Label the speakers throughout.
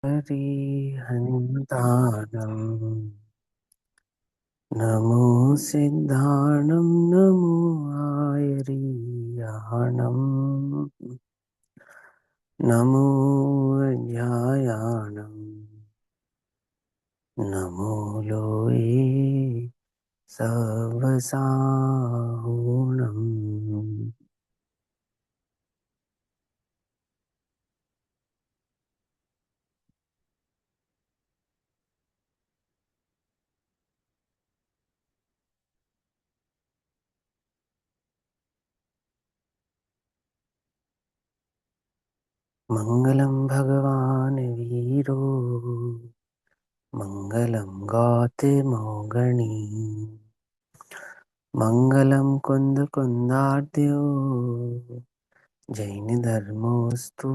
Speaker 1: हरिहन्तानं नमो सिद्धाणं नमो आयर्याणं नमो अध्यायाणं नमो लोये सवसाहुणम्। मङ्गलं भगवान् वीरो मङ्गलं गौतमोगणी मङ्गलं कुन्दकुन्दार्द्यो जैनधर्मोऽस्तु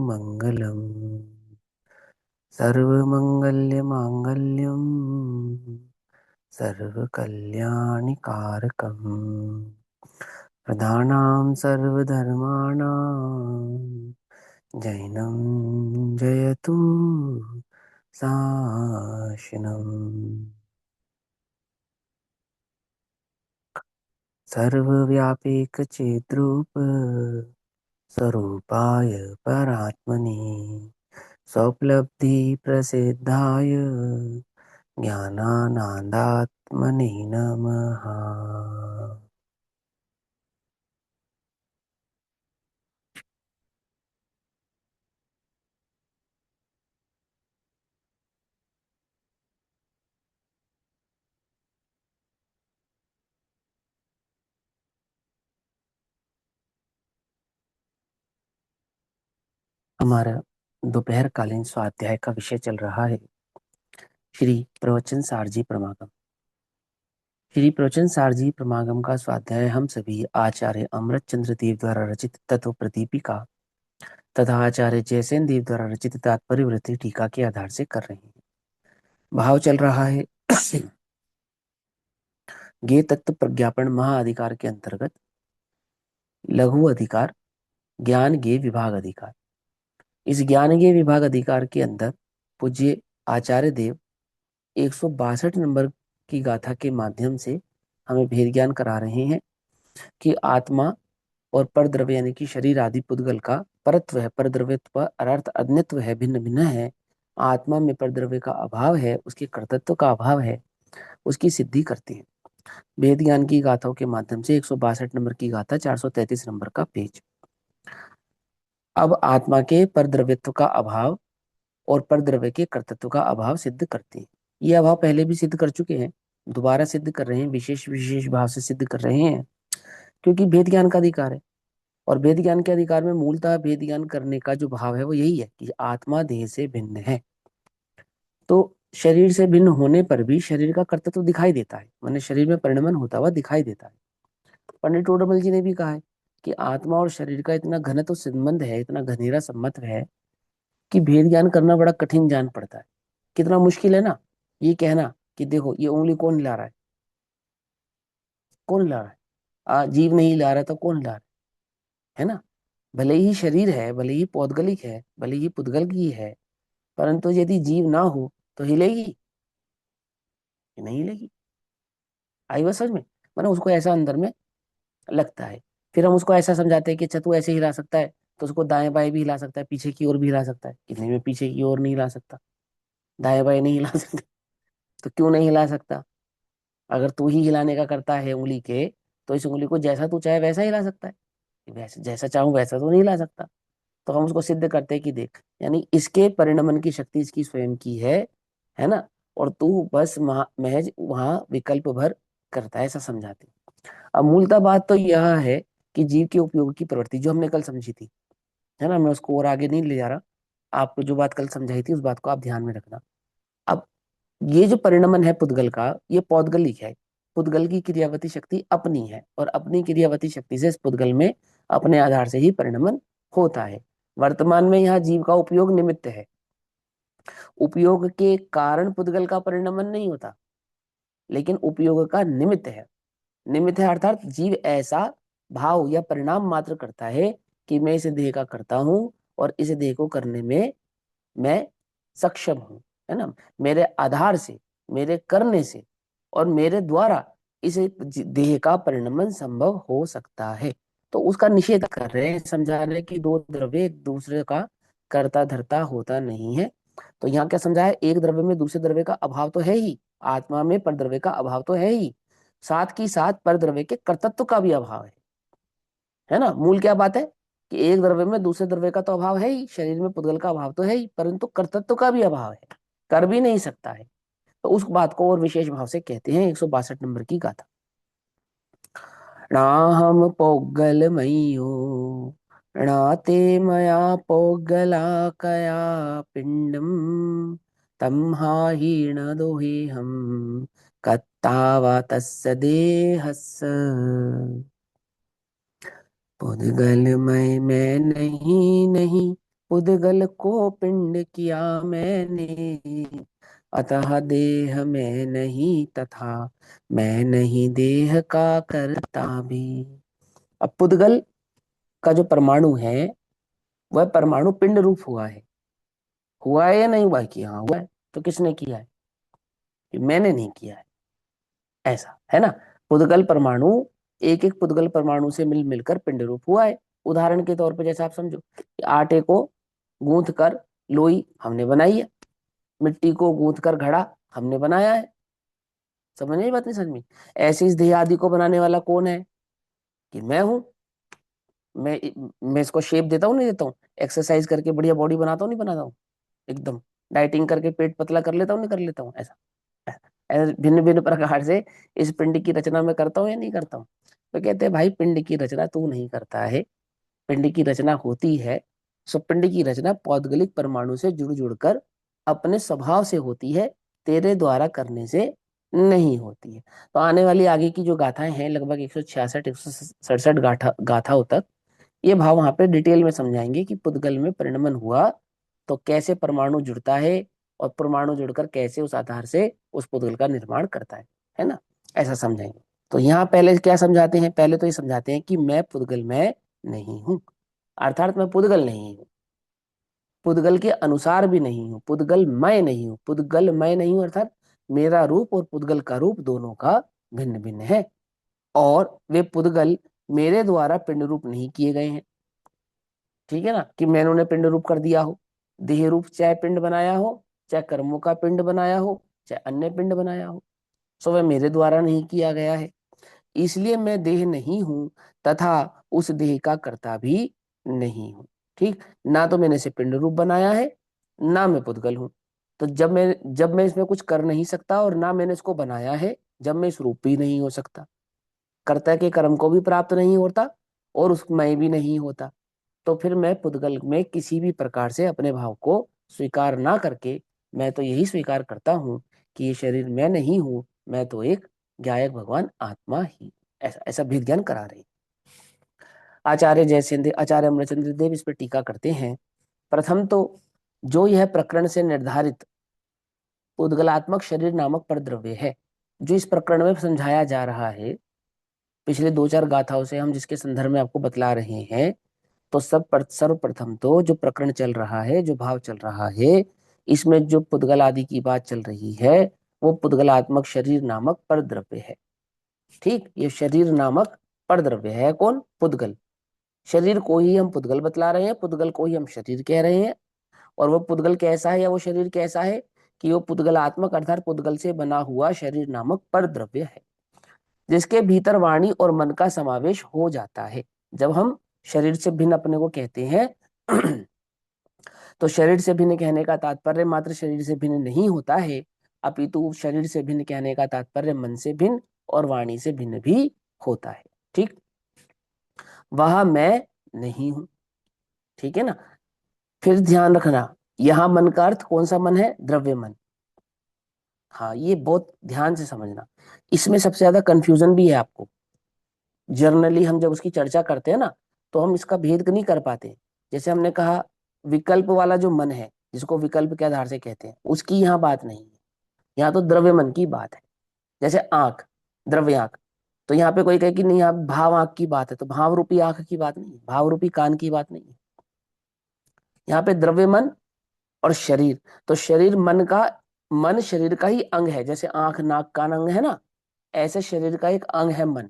Speaker 1: मङ्गलम्। सर्वमङ्गल्यमाङ्गल्यं सर्वकल्याणिकारकम् प्रधानां सर्वधर्माणां जैनं जयतु शासनम्। सर्वव्यापीकचिद्रूप स्वरूपाय परात्मने स्वोपलब्धिप्रसिद्धाय ज्ञानानन्दात्मने नमः। हमारा दोपहर कालीन स्वाध्याय का विषय चल रहा है श्री प्रवचन सारजी प्रमागम। श्री प्रवचन सारजी प्रमागम का स्वाध्याय हम सभी आचार्य अमृत चंद्र देव द्वारा रचित तत्व प्रदीपिका तथा आचार्य जयसेन देव द्वारा रचित तात्पर्य वृत्ति टीका के आधार से कर रहे हैं। भाव चल रहा है ज्ञेय तत्व प्रज्ञापन महाअधिकार के अंतर्गत लघु अधिकार ज्ञान ज्ञेय विभाग अधिकार। इस ज्ञान ज्ञेय विभाग अधिकार के अंदर पूज्य आचार्य देव 162 नंबर की गाथा के माध्यम से हमें भेद ज्ञान करा रहे हैं कि आत्मा और परद्रव्य यानी कि शरीर आदि पुद्गल का परत्व है, परद्रव्यत्व अर्थ अज्ञत्व है, भिन्न भिन्न है। आत्मा में परद्रव्य का अभाव है, उसके कर्तृत्व का अभाव है, उसकी सिद्धि करती है। भेद ज्ञान की गाथाओं के माध्यम से 162 नंबर की गाथा 433 नंबर का पेज। अब आत्मा के परद्रव्यत्व का अभाव और परद्रव्य के कर्तृत्व का अभाव सिद्ध करती है। ये अभाव पहले भी सिद्ध कर चुके हैं, दोबारा सिद्ध कर रहे हैं, विशेष विशेष भाव से सिद्ध कर रहे हैं, क्योंकि भेद ज्ञान का अधिकार है। और भेद ज्ञान के अधिकार में मूलतः भेद ज्ञान करने का जो भाव है वो यही है कि आत्मा देह से भिन्न है। तो शरीर से भिन्न होने पर भी शरीर का कर्तव्य दिखाई देता है, माने शरीर में परिणमन होता हुआ दिखाई देता है। पंडित टोडरमल जी ने भी कहा है कि आत्मा और शरीर का इतना घनत्व संबंध है, इतना घनेरा संबंध है कि भेद ज्ञान करना बड़ा कठिन जान पड़ता है। कितना मुश्किल है ना ये कहना कि देखो ये उंगली कौन हिला रहा है, कौन हिला रहा है, जीव नहीं हिला रहा तो कौन हिला रहा है ना। भले ही शरीर है, भले ही पौद्गलिक है, भले ही पुद्गल की है, परंतु यदि जीव ना हो तो हिलेगी, नहीं हिलेगी। आई बात समझ में। मतलब उसको ऐसा अंदर में लगता है। फिर हम उसको ऐसा समझाते हैं कि अच्छा तू ऐसे हिला सकता है तो उसको दाएं बाएं भी हिला सकता है, पीछे की ओर भी हिला सकता है, कितने में पीछे की ओर नहीं हिला सकता, दाएं बाएं नहीं हिला सकता। तो क्यों नहीं हिला सकता? अगर तू ही हिलाने का करता है उंगली के, तो इस उंगली को जैसा तू चाहे वैसा हिला सकता है, वैसे जैसा चाहूं वैसा तो नहीं हिला सकता। तो हम उसको सिद्ध करते हैं कि देख, यानी इसके परिणमन की शक्ति इसकी स्वयं की है ना, और तू बस महज वहां विकल्प भर करता है, ऐसा समझाते हैं। अब मूलतः बात तो यह है कि जीव के उपयोग की प्रवृत्ति जो हमने कल समझी थी, है ना, मैं उसको और आगे नहीं ले जा रहा। आपको जो बात कल समझाई थी उस बात को आप ध्यान में रखना। अब ये जो परिणमन है पुद्गल का, ये पौद्गलिक है। पुद्गल की क्रियावती शक्ति अपनी है और अपनी क्रियावती शक्ति से इस पुद्गल में अपने आधार से ही परिणमन होता है। वर्तमान में यहाँ जीव का उपयोग निमित्त है, उपयोग के कारण पुद्गल का परिणमन नहीं होता, लेकिन उपयोग का निमित्त है। निमित्त है अर्थात जीव ऐसा भाव या परिणाम मात्र करता है कि मैं इस देह का करता हूं और इस देह को करने में मैं सक्षम हूं, है ना, मेरे आधार से, मेरे करने से और मेरे द्वारा इस देह का परिणमन संभव हो सकता है। तो उसका निषेध कर रहे हैं, समझा रहे हैं कि दो द्रव्य एक दूसरे का कर्ता धर्ता होता नहीं है। तो यहाँ क्या समझा है, एक द्रव्य में दूसरे द्रव्य का अभाव तो है ही, आत्मा में परद्रव्य का अभाव तो है ही, साथ की साथ परद्रव्य के कर्तत्व का भी अभाव है ना। मूल क्या बात है कि एक द्रव्य में दूसरे द्रव्य का तो अभाव है ही, शरीर में पुद्गल का अभाव तो है ही, परंतु कर्तत्व का भी अभाव है, कर भी नहीं सकता है। तो उस बात को और विशेष भाव से कहते हैं 162 नंबर की गाथा। नाहम पौगलमय्यो नाते मया पौगलाकया पिंडम तम हीण दोहेहम कत्तावा तस्य देहस्य। पुद्गल मैं नहीं नहीं, पुद्गल को पिंड किया मैंने, अतः देह में नहीं तथा मैं नहीं देह का करता भी। अब पुद्गल का जो परमाणु है वह परमाणु पिंड रूप हुआ है या नहीं हुआ है, कि हाँ हुआ है। तो किसने किया है, कि मैंने नहीं किया है, ऐसा है ना। पुद्गल परमाणु एक एक पुद्गल परमाणु से मिल मिलकर पिंड रूप हुआ है। उदाहरण के तौर पर जैसे आप समझो कि आटे को गूंथ कर लोई हमने बनाई है, मिट्टी को गूंथ कर घड़ा हमने बनाया है। समझ नहीं, बात नहीं समझ में। ऐसे इस देह आदि को बनाने वाला कौन है, कि मैं हूं। मैं मैं इसको शेप देता हूँ नहीं देता हूँ, एक्सरसाइज करके बढ़िया बॉडी बनाता हूँ नहीं बनाता हूँ, एकदम डाइटिंग करके पेट पतला कर लेता हूँ नहीं कर लेता हूँ, ऐसा ऐसे भिन्न भिन्न प्रकार से इस पिंड की रचना मैं करता हूँ या नहीं करता हूँ। तो कहते हैं भाई पिंड की रचना तू नहीं करता है, पिंड की रचना होती है। सो पिंड की रचना पौद्गलिक परमाणु से जुड़ जुड़कर अपने स्वभाव से होती है, तेरे द्वारा करने से नहीं होती है। तो आने वाली आगे की जो गाथाएं हैं लगभग 166 167 गाथाओं तक ये भाव वहां पे डिटेल में समझाएंगे कि पुद्गल में परिणमन हुआ तो कैसे परमाणु जुड़ता है और परमाणु जुड़कर कैसे उस आधार से उस पुद्गल का निर्माण करता है ना, ऐसा समझाएंगे। तो यहाँ पहले क्या समझाते हैं, पहले तो ये समझाते हैं कि मैं पुद्गल में नहीं हूं, अर्थात मैं पुद्गल नहीं हूं, पुद्गल के अनुसार भी नहीं हूं, पुद्गल मैं नहीं हूं, पुद्गल मैं नहीं हूं अर्थात मेरा रूप और पुद्गल का रूप दोनों का भिन्न भिन्न है। और वे पुद्गल मेरे द्वारा पिंड रूप नहीं किए गए हैं, ठीक है ना, कि मैंने उन्हें पिंड रूप कर दिया हो। देह रूप चाहे पिंड बनाया हो, चाहे कर्मों का पिंड बनाया हो, चाहे अन्य पिंड बनाया हो, सो वह मेरे द्वारा नहीं किया गया है। इसलिए मैं देह नहीं हूं तथा उस देह का कर्ता भी नहीं हूं। ठीक, ना तो मैंने इसे पिंड रूप बनाया है, ना मैं पुद्गल हूं। तो जब मैं इसमें कुछ कर नहीं सकता और ना मैंने इसको बनाया है, जब मैं इस रूप भी नहीं हो सकता, कर्ता के कर्म को भी प्राप्त नहीं होता और उसमें भी नहीं होता, तो फिर मैं पुद्गल में किसी भी प्रकार से अपने भाव को स्वीकार ना करके मैं तो यही स्वीकार करता हूं कि ये शरीर मैं नहीं हूं, मैं तो एक गायक भगवान आत्मा ही, ऐसा ऐसा भेद ज्ञान करा रहे हैं। आचार्य अमरचंद्र देव इस पर टीका करते हैं। प्रथम तो जो यह प्रकरण से निर्धारित पुद्गलात्मक शरीर नामक परद्रव्य है, जो इस प्रकरण में समझाया जा रहा है, पिछले दो चार गाथाओं से हम जिसके संदर्भ में आपको बतला रहे हैं, तो सर्वप्रथम तो जो प्रकरण चल रहा है, जो भाव चल रहा है, इसमें जो पुद्गल आदि की बात चल रही है, वो पुद्गलात्मक शरीर नामक परद्रव्य है। ठीक, ये शरीर नामक परद्रव्य है कौन, पुद्गल। शरीर को ही हम पुद्गल बतला रहे हैं, पुद्गल को ही हम शरीर कह रहे हैं। और वो पुद्गल कैसा है या वो शरीर कैसा है, कि वो पुद्गलात्मक अर्थात पुद्गल से बना हुआ शरीर नामक परद्रव्य है, जिसके भीतर वाणी और मन का समावेश हो जाता है। जब हम शरीर से भिन्न अपने को कहते हैं तो शरीर से भिन्न कहने का तात्पर्य मात्र शरीर से भिन्न नहीं होता है, अपितु शरीर से भिन्न कहने का तात्पर्य मन से भिन्न और वाणी से भिन्न भी होता है। ठीक, वह मैं नहीं हूं, ठीक है ना। फिर ध्यान रखना, यहां मन का अर्थ कौन सा मन है, द्रव्य मन। हाँ, ये बहुत ध्यान से समझना, इसमें सबसे ज्यादा कंफ्यूजन भी है आपको। जर्नली हम जब उसकी चर्चा करते हैं ना, तो हम इसका भेद नहीं कर पाते। जैसे हमने कहा विकल्प वाला जो मन है, जिसको विकल्प के आधार से कहते हैं, उसकी यहाँ बात नहीं है, यहाँ तो द्रव्य मन की बात है। जैसे आंख, द्रव्य आंख, तो यहाँ पे कोई कहे कि नहीं यहाँ भाव आंख की बात है, तो भाव रूपी आंख की बात नहीं है, भाव रूपी कान की बात नहीं है। यहाँ पे द्रव्य मन और शरीर, तो शरीर मन का, मन शरीर का ही अंग है, जैसे आंख नाक कान अंग है ना, ऐसे शरीर का एक अंग है मन,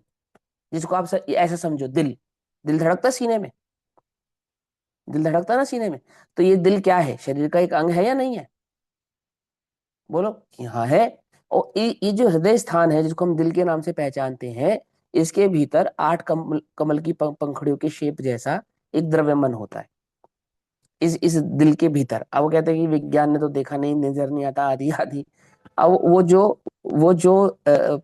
Speaker 1: जिसको आप ऐसा समझो, दिल, दिल धड़कता है सीने में, दिल धड़कता है ना सीने में, तो ये दिल क्या है, शरीर का एक अंग है या नहीं है? बोलो कि हाँ है। और ये जो हृदय स्थान है जिसको हम दिल के नाम से पहचानते हैं, इसके भीतर 8 कमल कमल की पंखुड़ियों के शेप जैसा एक द्रव्यमन होता है, इस दिल के भीतर। अब वो कहते हैं कि विज्ञान ने तो देखा नहीं, नजर नहीं आता, आदि आदि। अब वो जो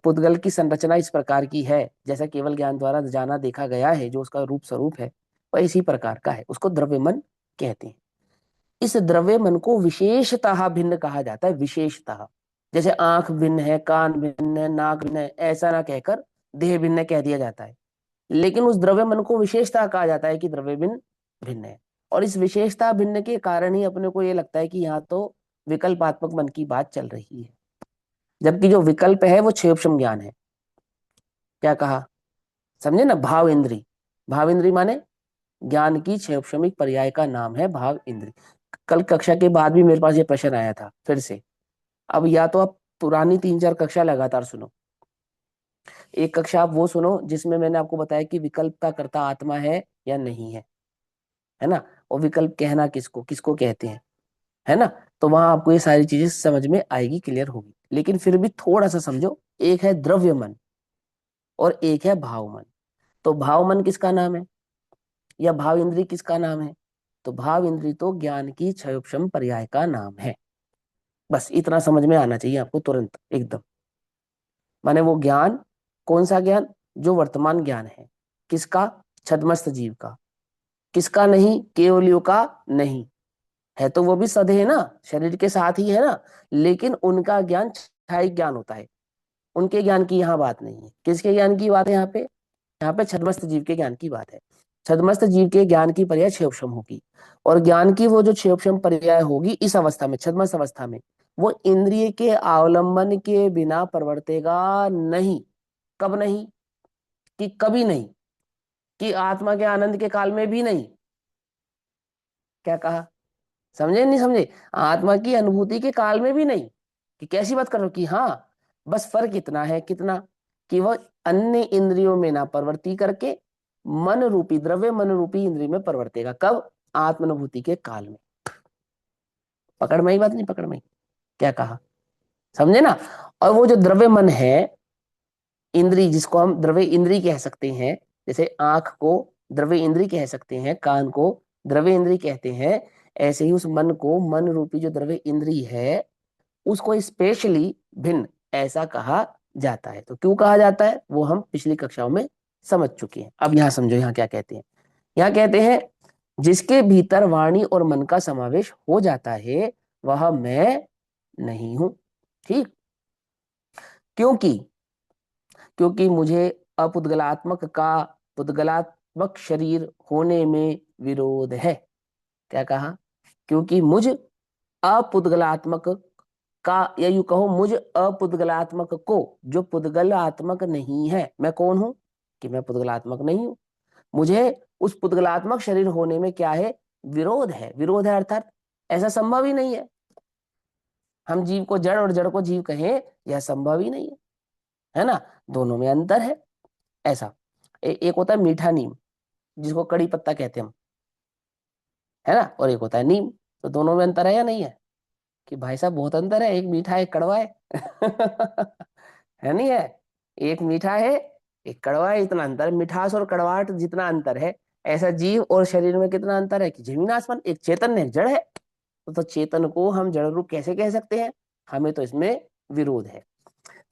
Speaker 1: पुद्गल की संरचना इस प्रकार की है, जैसा केवल ज्ञान द्वारा जाना देखा गया है, जो उसका रूप स्वरूप है वह इसी प्रकार का है, उसको द्रव्यमन कहते हैं। इस द्रव्य मन को विशेषतः भिन्न कहा जाता है, विशेषतः। जैसे आंख भिन्न है, कान भिन्न है, नाक भिन्न है, ऐसा ना कहकर देह भिन्न कह दिया जाता है, लेकिन उस द्रव्य मन को विशेषता कहा जाता है कि द्रव्य भिन्न भिन्न है। और इस विशेषता भिन्न के कारण ही अपने को ये लगता है कि यहाँ तो विकल्पात्मक मन की बात चल रही है, जबकि जो विकल्प है वो क्षेपशम ज्ञान है। क्या कहा, समझे ना? भाव इंद्री, भाव इंद्री माने ज्ञान की क्षेपशमिक पर्याय का नाम है भाव इंद्री। कल कक्षा के बाद भी मेरे पास ये प्रश्न आया था फिर से। अब या तो आप पुरानी 3-4 कक्षा लगातार सुनो, एक कक्षा आप वो सुनो जिसमें मैंने आपको बताया कि विकल्प का कर्ता आत्मा है या नहीं है ना, और विकल्प कहना किसको किसको कहते हैं, है ना। तो वहां आपको ये सारी चीजें समझ में आएगी, क्लियर होगी। लेकिन फिर भी थोड़ा सा समझो, एक है द्रव्य मन और एक है भाव मन। तो भाव मन किसका नाम है, या भाव इंद्री किसका नाम है? तो भाव इंद्री तो ज्ञान की क्षयोपम पर्याय का नाम है। बस इतना समझ में आना चाहिए आपको तुरंत एकदम। माने वो ज्ञान, कौन सा ज्ञान? जो वर्तमान ज्ञान है, किसका? छद्मस्त जीव का। किसका नहीं? केवलियों का नहीं, है तो वो भी सद है ना, शरीर के साथ ही है ना, लेकिन उनका ज्ञान क्षायिक ज्ञान होता है, उनके ज्ञान की यहाँ बात नहीं है। किसके ज्ञान की बात है यहाँ पे? यहाँ पे छद्मस्त जीव के ज्ञान की बात है। छद्मस्त जीव के ज्ञान की पर्याय क्षेपशम होगी, और ज्ञान की वो जो क्षेपशम पर्याय होगी इस अवस्था में, छद्मस्त अवस्था में, वो इंद्रिय के अवलंबन के बिना प्रवर्तेगा नहीं। कब नहीं? कि कभी नहीं, कि आत्मा के आनंद के काल में भी नहीं। क्या कहा, समझे नहीं समझे? आत्मा की अनुभूति के काल में भी नहीं। कि कैसी बात कर रहे हो? कि हाँ, बस फर्क इतना है, कितना? कि वह अन्य इंद्रियों में ना प्रवृत्ति करके मन रूपी, द्रव्य मन रूपी इंद्रिय में प्रवर्तेगा। कब? आत्मानुभूति के काल में। पकड़ में ही बात नहीं? पकड़ में ही? क्या कहा, समझे ना? और वो जो द्रव्य मन है, इंद्री जिसको हम द्रव्य इंद्री कह सकते हैं, जैसे आंख को द्रव्य इंद्री कह सकते हैं, कान को द्रव्य इंद्री कहते हैं, ऐसे ही उस मन को, मन रूपी जो द्रव्य इंद्री है, उसको स्पेशली भिन्न ऐसा कहा जाता है। तो क्यों कहा जाता है वो हम पिछली कक्षाओं में समझ चुके हैं। अब यहां समझो, यहां क्या कहते हैं। यहां कहते हैं जिसके भीतर वाणी और मन का समावेश हो जाता है वह मैं नहीं हूं। ठीक, क्योंकि क्योंकि मुझे अपुद्गलात्मक का पुद्गलात्मक शरीर होने में विरोध है। क्या कहा? क्योंकि मुझ अपुद्गलात्मक का, या यूं कहो मुझ अपुद्गलात्मक को, जो पुद्गलात्मक नहीं है, मैं कौन हूं? कि मैं पुद्गलात्मक नहीं हूं। मुझे उस पुद्गलात्मक शरीर होने में क्या है? विरोध है। विरोध है अर्थात ऐसा संभव ही नहीं है। हम जीव को जड़ और जड़ को जीव कहें, यह संभव ही नहीं है ना। दोनों में अंतर है। ऐसा एक होता है मीठा नीम, जिसको कड़ी पत्ता कहते हैं हम, है ना, और एक होता है नीम। तो दोनों में अंतर है या नहीं है? कि भाई साहब बहुत अंतर है, एक मीठा है एक कड़वा है। है नहीं है? एक मीठा है एक कड़वा है, इतना अंतर है। मिठास और कड़वाहट जितना अंतर है, ऐसा जीव और शरीर में कितना अंतर है कि जमीन आसमान। एक चेतन है, एक जड़ है। तो चेतन को हम जड़ रूप कैसे कह सकते हैं? हमें तो इसमें विरोध है।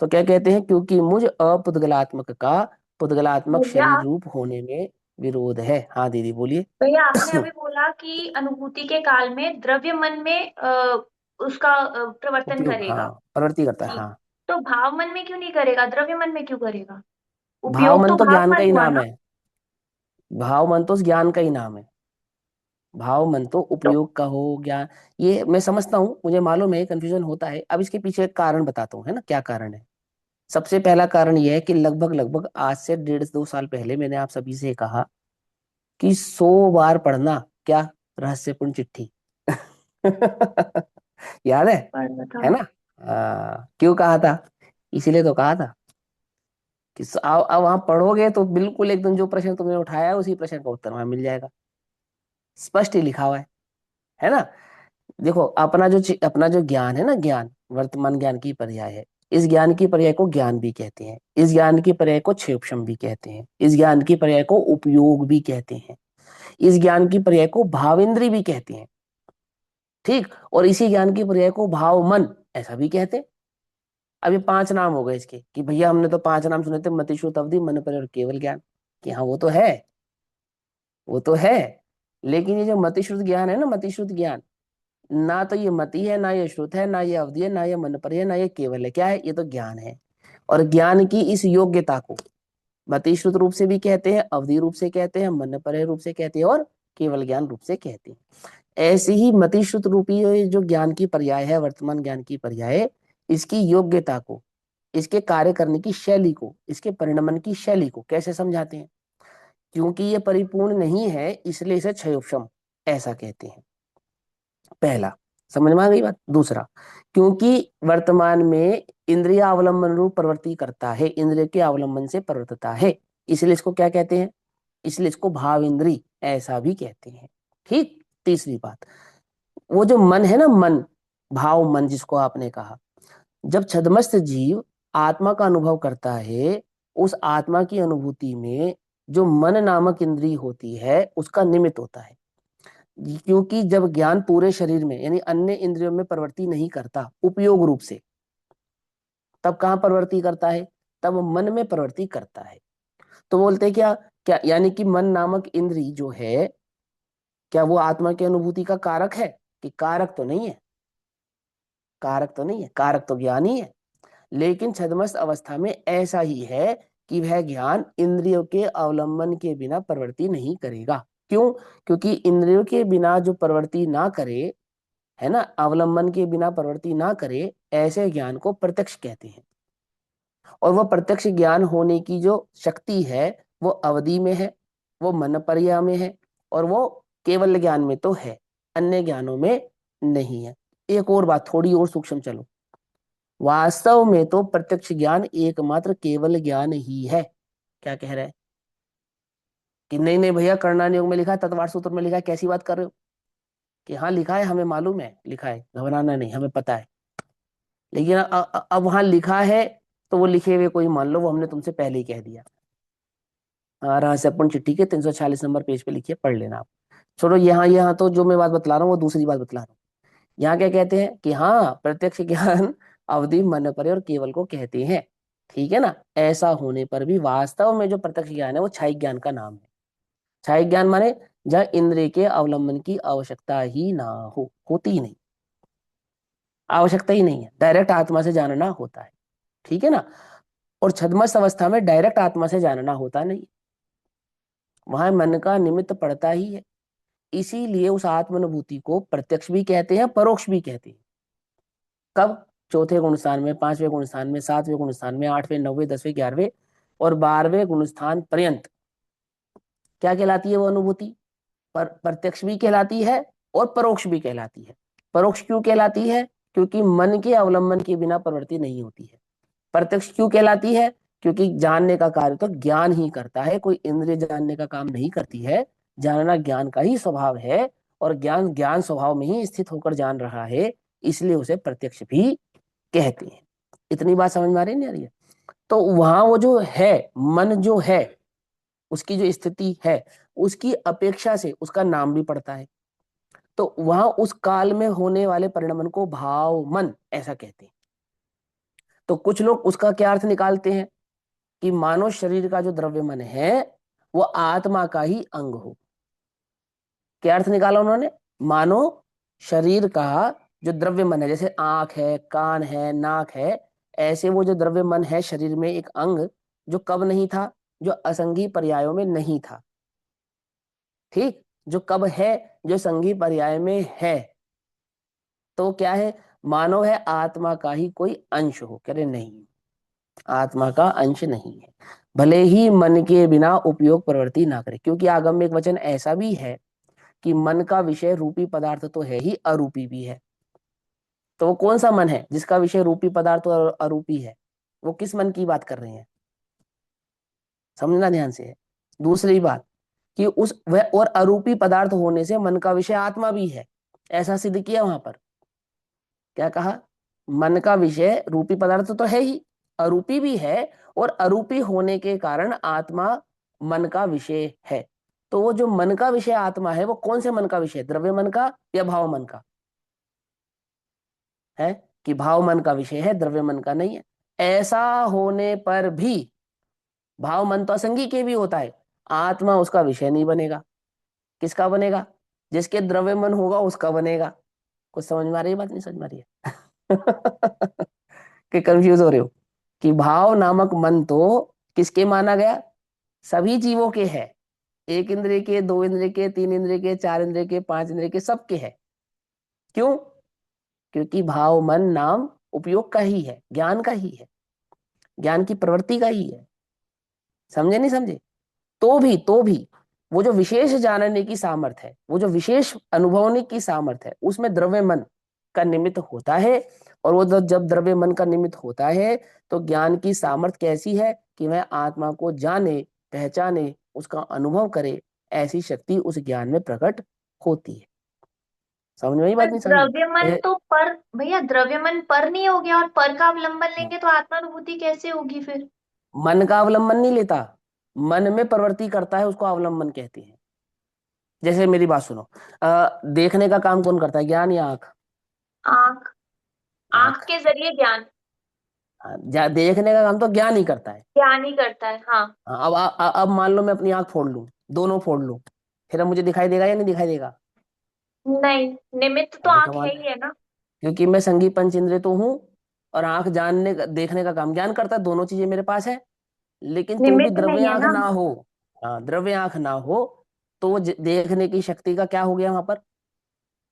Speaker 1: तो क्या कहते हैं? क्योंकि मुझ अपुद्गलात्मक का पुद्गलात्मक
Speaker 2: भैया,
Speaker 1: शरीर रूप होने में विरोध है। हाँ दीदी बोलिए।
Speaker 2: भैया आपने अभी बोला कि अनुभूति के काल में द्रव्य मन में उसका प्रवर्तन
Speaker 1: उपयोग, हाँ,
Speaker 2: करेगा।
Speaker 1: प्रवृत्ति करता है,
Speaker 2: ठीक,
Speaker 1: हाँ।
Speaker 2: तो भाव मन में क्यों नहीं करेगा, द्रव्य मन में क्यों करेगा?
Speaker 1: भाव
Speaker 2: उपयोग
Speaker 1: मन
Speaker 2: तो
Speaker 1: तो
Speaker 2: भाव
Speaker 1: ज्ञान का
Speaker 2: मन
Speaker 1: ही
Speaker 2: हुआ
Speaker 1: नाम
Speaker 2: ना।
Speaker 1: है। भाव मन तो उस ज्ञान का ही नाम है। भाव मन तो
Speaker 2: तो
Speaker 1: उपयोग का हो, ज्ञान। ये मैं समझता हूँ, मुझे मालूम है कंफ्यूजन होता है। अब इसके पीछे एक कारण बताता हूँ, है ना, क्या कारण है। सबसे पहला कारण यह है कि लगभग लगभग आज से 1.5-2 साल पहले मैंने आप सभी से कहा कि 100 बार पढ़ना क्या, रहस्यपूर्ण चिट्ठी। याद
Speaker 2: पर
Speaker 1: है
Speaker 2: बताओ।
Speaker 1: ना? क्यों कहा था? इसीलिए तो कहा था कि अब वहां पढ़ोगे तो बिल्कुल एकदम जो प्रश्न तुमने उठाया है उसी प्रश्न का उत्तर वहां मिल जाएगा। स्पष्ट ही लिखा हुआ है ना? देखो, अपना जो ज्ञान है ना, ज्ञान वर्तमान ज्ञान की पर्याय है। इस ज्ञान की पर्याय को ज्ञान भी कहते हैं, इस ज्ञान की पर्याय को क्षेपशम भी कहते हैं, इस ज्ञान की पर्याय को उपयोग भी कहते हैं, इस ज्ञान की पर्याय को भावेंद्री भी कहते हैं। ठीक, और इसी ज्ञान की पर्याय को भाव मन ऐसा भी कहते हैं। अब ये 5 नाम हो गए इसके, कि भैया हमने तो 5 नाम सुने थे, मतिश्रुत, अवधि, मन पर और केवल ज्ञान। कि हाँ वो तो है, वो तो है। लेकिन ये जो मतिश्रुत ज्ञान है ना, मतिश्रुत ज्ञान, ना तो ये मति है, ना ये श्रुत है, ना ये अवधि है, ना ये मन पर है, ना ये केवल है। क्या है? ये तो ज्ञान है। और ज्ञान की इस योग्यता को मति श्रुत रूप से भी कहते हैं, अवधि रूप से कहते हैं, मन पर रूप से कहते हैं, और केवल ज्ञान रूप से कहते हैं। ऐसे ही मति श्रुत रूपी ये जो ज्ञान की पर्याय है, वर्तमान ज्ञान की पर्याय, इसकी योग्यता को, इसके कार्य करने की शैली को, इसके परिणमन की शैली को कैसे समझाते हैं? क्योंकि ये परिपूर्ण नहीं है इसलिए इसे क्षयोपम ऐसा कहते हैं। पहला, समझ में आ गई बात। दूसरा, क्योंकि वर्तमान में इंद्रिय अवलंबन रूप प्रवृत्ति करता है, इंद्रिय के अवलंबन से प्रवर्तता है, इसलिए इसको क्या कहते हैं? इसलिए इसको भाव इंद्री ऐसा भी कहते हैं। ठीक। तीसरी बात, वो जो मन है ना, मन, भाव मन जिसको आपने कहा, जब छद्मस्त जीव आत्मा का अनुभव करता है, उस आत्मा की अनुभूति में जो मन नामक इंद्री होती है उसका निमित्त होता है। क्योंकि जब ज्ञान पूरे शरीर में यानी अन्य इंद्रियों में प्रवृत्ति नहीं करता उपयोग रूप से, तब कहाँ प्रवृत्ति करता है? तब मन में प्रवृत्ति करता है। तो बोलते हैं क्या, क्या यानी कि मन नामक इंद्री जो है, क्या वो आत्मा की अनुभूति का कारक है? कि कारक तो नहीं है, कारक तो नहीं है, कारक तो ज्ञान ही है। लेकिन छद्मस्त अवस्था में ऐसा ही है कि वह ज्ञान इंद्रियों के अवलंबन के बिना प्रवृत्ति नहीं करेगा। क्यों? क्योंकि इंद्रियों के बिना जो प्रवृत्ति ना करे, है ना, अवलंबन के बिना प्रवृत्ति ना करे, ऐसे ज्ञान को प्रत्यक्ष कहते हैं। और वह प्रत्यक्ष ज्ञान होने की जो शक्ति है वो अवधि में है, वो मनपर्या में है, और वो केवल ज्ञान में तो है, अन्य ज्ञानों में नहीं है। एक और बात थोड़ी और सूक्ष्म चलो, वास्तव में तो प्रत्यक्ष ज्ञान एकमात्र केवल ज्ञान ही है। क्या कह रहा है? कि नहीं नहीं भैया, करणान योग में लिखा है, तत्वार सूत्र में लिखा है, कैसी बात कर रहे हो? कि हाँ लिखा है, हमें मालूम है लिखा है, घबराना नहीं, हमें पता है। लेकिन अब वहां लिखा है तो वो लिखे हुए कोई मान लो, वो हमने तुमसे पहले ही कह दिया। हाँ, रहस्यपूर्ण चिट्ठी के 346 नंबर पेज पे लिखिए, पढ़ लेना आप। छोड़ो, यहाँ यहाँ तो जो मैं बात बतला रहा हूँ वो दूसरी बात बतला रहा हूँ। यहाँ क्या कहते हैं कि हाँ प्रत्यक्ष ज्ञान अवधि, मन पर और केवल को कहते हैं। ठीक है ना? ऐसा होने पर भी वास्तव में जो प्रत्यक्ष ज्ञान है वो क्षयिक ज्ञान का नाम है। क्षयिक ज्ञान माने जहाँ इंद्रिय के अवलंबन की आवश्यकता ही ना हो, होती ही नहीं, आवश्यकता ही नहीं है, डायरेक्ट आत्मा से जानना होता है। ठीक है ना? और छद्मस अवस्था में डायरेक्ट आत्मा से जानना होता नहीं, वहां मन का निमित्त पड़ता ही है। इसीलिए उस आत्मानुभूति को प्रत्यक्ष भी कहते हैं, परोक्ष भी कहते हैं। कब? चौथे गुण स्थान में, पांचवें गुण स्थान में, सातवें गुण स्थान में, आठवें, नौवें, 10वें, 11वें और 12वें गुण स्थान पर्यंत क्या कहलाती है वो अनुभूति? पर प्रत्यक्ष भी कहलाती है और परोक्ष भी कहलाती है। परोक्ष क्यों कहलाती है? क्योंकि मन के अवलंबन के बिना प्रवृत्ति नहीं होती है। प्रत्यक्ष क्यों कहलाती है? क्योंकि जानने का कार्य तो ज्ञान ही करता है, कोई इंद्रिय जानने का काम नहीं करती है। जानना ज्ञान का ही स्वभाव है, और ज्ञान ज्ञान स्वभाव में ही स्थित होकर जान रहा है, इसलिए उसे प्रत्यक्ष भी कहते हैं। इतनी बात समझ में आ रही नहीं आ रही है? तो वहां वो जो है, मन जो है, उसकी जो स्थिति है, उसकी अपेक्षा से उसका नाम भी पड़ता है। तो वहां उस काल में होने वाले परिणमन को भाव मन ऐसा कहते हैं। तो कुछ लोग उसका क्या अर्थ निकालते हैं कि मानव शरीर का जो द्रव्य मन है वो आत्मा का ही अंग हो। क्या अर्थ निकाला उन्होंने? मानो शरीर का जो द्रव्य मन है, जैसे आंख है, कान है, नाक है, ऐसे वो जो द्रव्य मन है शरीर में एक अंग, जो कब नहीं था? जो असंगी पर्यायों में नहीं था। ठीक, जो कब है? जो संगी पर्याय में है। तो क्या है? मानव है आत्मा का ही कोई अंश हो? कह रहे नहीं, आत्मा का अंश नहीं है, भले ही मन के बिना उपयोग प्रवृत्ति ना करे। क्योंकि आगम में एक वचन ऐसा भी है कि मन का विषय रूपी पदार्थ तो है ही, अरूपी भी है। तो वो कौन सा मन है जिसका विषय रूपी पदार्थ और अरूपी है? वो किस मन की बात कर रहे हैं? समझना ध्यान से है। दूसरी बात कि उस वह और अरूपी पदार्थ होने से मन का विषय आत्मा भी है, ऐसा सिद्ध किया वहां पर। क्या कहा? मन का विषय रूपी पदार्थ तो है ही, अरूपी भी है, और अरूपी होने के कारण आत्मा मन का विषय है। तो वो जो मन का विषय आत्मा है, वो कौन से मन का विषय? द्रव्य मन का या भाव मन का? है कि भाव मन का विषय है, द्रव्य मन का नहीं है। ऐसा होने पर भी भाव मन तो असंगी के भी होता है, आत्मा उसका विषय नहीं बनेगा। किसका बनेगा? जिसके द्रव्य मन होगा उसका बनेगा। कुछ समझ में आ रही है बात, नहीं समझ में आ रही है? कि कंफ्यूज हो रहे हो? कि भाव नामक मन तो किसके माना गया? सभी जीवों के है। एक इंद्रिय के, दो इंद्रिय के, तीन इंद्रिय के, चार इंद्रिय के, पांच इंद्रिय के, सबके है। क्यों? क्योंकि भाव मन नाम उपयोग का ही है, ज्ञान का ही है, ज्ञान की प्रवृत्ति का ही है। समझे नहीं समझे? तो भी वो जो विशेष जानने की सामर्थ्य है, वो जो विशेष अनुभवने की सामर्थ्य है, उसमें द्रव्य मन का निमित्त होता है। और वो जब द्रव्य मन का निमित्त होता है, तो ज्ञान की सामर्थ्य कैसी है कि वह आत्मा को जाने, पहचाने, उसका अनुभव करे, ऐसी शक्ति उस ज्ञान में प्रकट होती है। समझ में आई
Speaker 2: पर
Speaker 1: बात, नहीं समझ में?
Speaker 2: द्रव्य मन तो पर, भैया द्रव्य मन पर नहीं हो गया, और पर का अवलंबन लेंगे तो आत्मानुभूति कैसे होगी फिर?
Speaker 1: मन का अवलंबन नहीं लेता, मन में प्रवृत्ति करता है, उसको अवलंबन कहते हैं। जैसे मेरी बात सुनो, देखने का काम कौन करता है, ज्ञान या आंख?
Speaker 2: आंख। आंख
Speaker 1: आंख।
Speaker 2: के जरिए ज्ञान।
Speaker 1: हाँ, देखने का काम तो ज्ञान ही करता है।
Speaker 2: ज्ञान ही करता है, हाँ।
Speaker 1: हाँ, अब मान लो मैं अपनी आंख फोड़ लूं, दोनों फोड़ लूं, फिर अब मुझे दिखाई देगा या नहीं दिखाई देगा?
Speaker 2: नहीं, निमित्त तो
Speaker 1: अरे
Speaker 2: आंख
Speaker 1: कमाल
Speaker 2: है
Speaker 1: है।
Speaker 2: ही है ना।
Speaker 1: क्योंकि मैं संगी पंच इंद्रिय तो हूँ, और आंख देखने का काम ज्ञान करता है, दोनों चीजें मेरे पास है। लेकिन तो भी
Speaker 2: निमित्त
Speaker 1: द्रव्य
Speaker 2: नहीं है
Speaker 1: आंख
Speaker 2: ना।
Speaker 1: ना हो, हाँ द्रव्य आंख ना हो, तो वो देखने की शक्ति का क्या हो गया वहां पर?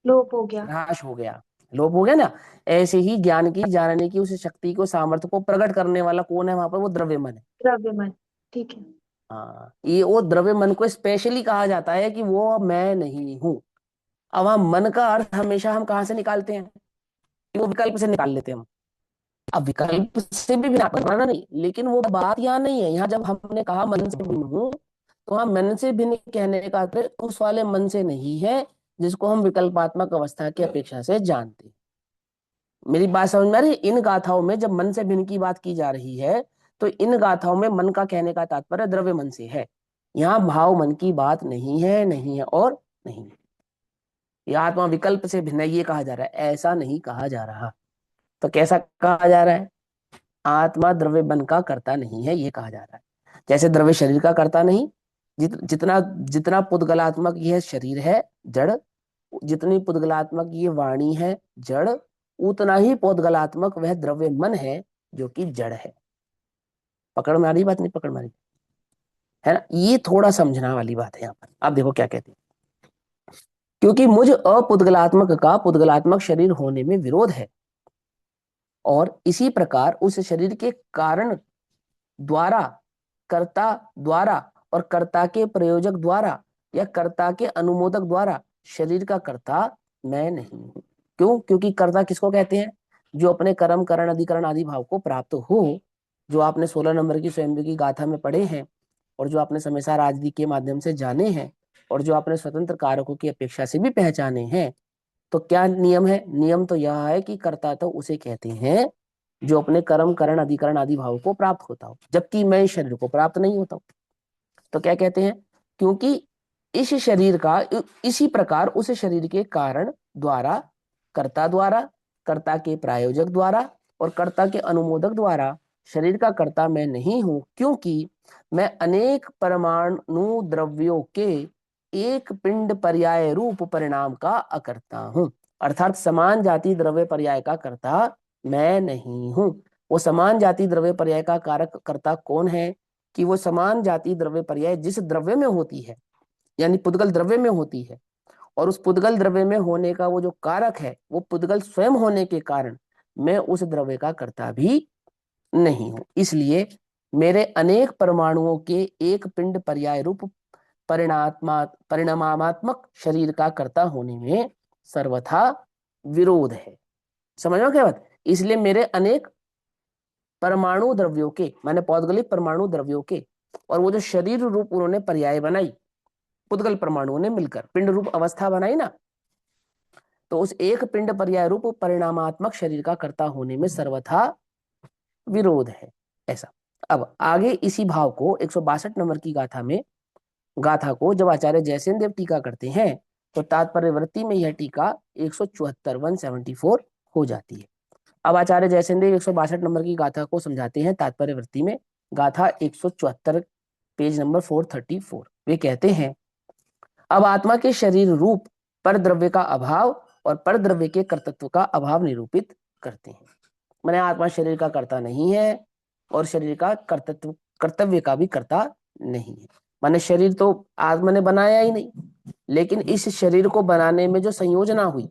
Speaker 2: लोप हो गया।
Speaker 1: ह्रास हो गया, लोप हो गया ना। ऐसे ही ज्ञान की, जानने की उस शक्ति को, सामर्थ्य को प्रकट करने वाला कौन है वहां पर? वो द्रव्य मन है।
Speaker 2: द्रव्य मन। ठीक है।
Speaker 1: हाँ, ये वो द्रव्य मन को स्पेशली कहा जाता है कि वो मैं नहीं हूं। अब हम मन का अर्थ हमेशा हम कहाँ से निकालते हैं? कि वो विकल्प से निकाल लेते हैं हम। अब विकल्प से भी बनाना नहीं, लेकिन वो बात यहाँ नहीं है। यहाँ जब हमने कहा मन से भिन्न हूं, तो हाँ, मन से भिन्न कहने का अर्थ उस वाले मन से नहीं है जिसको हम विकल्पात्मक अवस्था की अपेक्षा से जानते हैं। मेरी बात समझ में आ रही है? इन गाथाओं में जब मन से भिन्न की बात की जा रही है, तो इन गाथाओं में मन का कहने का तात्पर्य द्रव्य मन से है। यहाँ भाव मन की बात नहीं है, नहीं है और नहीं है। ये आत्मा विकल्प से भिन्न है, ये कहा जा रहा है, ऐसा नहीं कहा जा रहा। तो कैसा कहा जा रहा है? आत्मा द्रव्य मन का करता नहीं है, ये कहा जा रहा है। जैसे द्रव्य शरीर का करता नहीं, जितना जितना पुद्गलात्मक यह शरीर है जड़, जितनी पुद्गलात्मक ये वाणी है जड़, उतना ही पुद्गलात्मक वह द्रव्य मन है जो कि जड़ है। पकड़ में आ रही बात, नहीं पकड़ में आ रही? है ना? ये थोड़ा समझना वाली बात है यहाँ पर। आप देखो क्या कहते हैं। क्योंकि मुझ अपुद्गलात्मक का पुद्गलात्मक शरीर होने में विरोध है, और इसी प्रकार उस शरीर के कारण द्वारा, कर्ता द्वारा, और कर्ता के प्रयोजक द्वारा, या कर्ता के अनुमोदक द्वारा शरीर का कर्ता मैं नहीं हूं। क्यों? क्योंकि कर्ता किसको कहते हैं? जो अपने कर्म, करण, अधिकरण आदि भाव को प्राप्त हो, जो आपने 16 नंबर की स्वयंभू की गाथा में पढ़े हैं, और जो आपने समयसार आदि के माध्यम से जाने हैं, और जो आपने स्वतंत्र कारकों की अपेक्षा से भी पहचाने हैं। तो क्या नियम है? नियम तो यह है कि कर्ता तो उसे कहते हैं जो अपने कर्म, करण, अधिकरण आदि भाव को प्राप्त होता हो, जबकि मैं इस शरीर को प्राप्त नहीं होता हूं। तो क्या कहते हैं? क्योंकि इस शरीर का, इसी प्रकार उस शरीर के कारण द्वारा, कर्ता द्वारा, कर्ता के प्रायोजक द्वारा, और कर्ता के अनुमोदक द्वारा शरीर का कर्ता मैं नहीं हूं, क्योंकि मैं अनेक परमाणु द्रव्यों के एक पिंड पर्याय रूप परिणाम का अकर्ता हूं। अर्थात समान जाति द्रव्य पर्याय का कर्ता मैं नहीं हूं। वो समान जाति द्रव्य पर्याय का कारक कर्ता कौन है? कि वो समान जाति द्रव्य पर्याय जिस द्रव्य में होती है, यानी पुद्गल द्रव्य में होती है, और उस पुद्गल द्रव्य में होने का वो जो कारक है, वो पुद्गल स्वयं होने के कारण मैं उस द्रव्य का कर्ता भी नहीं हूं। इसलिए मेरे अनेक परमाणुओं के एक पिंड पर्याय रूप परिणामात्मक शरीर का कर्ता होने में सर्वथा विरोध है। समझ में क्या बात? इसलिए मेरे अनेक परमाणु द्रव्यों के, माने पौद्गलिक परमाणु द्रव्यों के, और वो जो शरीर रूप उन्होंने पर्याय बनाई, पुद्गल परमाणुओं ने मिलकर पिंड रूप अवस्था बनाई ना, तो उस एक पिंड पर्याय रूप परिणामात्मक शरीर का कर्ता होने में सर्वथा विरोध है, ऐसा। अब आगे इसी भाव को 162 नंबर की गाथा को जब आचार्य जयसेन देव टीका करते हैं, तो तात्पर्य वृत्ति में यह टीका 174 174 हो जाती है। अब आचार्य जयसेन देव 162 नंबर की गाथा को समझाते हैं तात्पर्य वृत्ति में, गाथा 174, पेज नंबर 434। वे कहते हैं, अब आत्मा के शरीर रूप पर द्रव्य का अभाव और पर द्रव्य के कर्तृत्व का अभाव निरूपित करते हैं। मैंने आत्मा शरीर का कर्ता नहीं है और शरीर का कर्तव्य कर्तव्य का भी कर्ता नहीं है। माने शरीर तो आत्मा ने बनाया ही नहीं, लेकिन इस शरीर को बनाने में जो संयोजना हुई,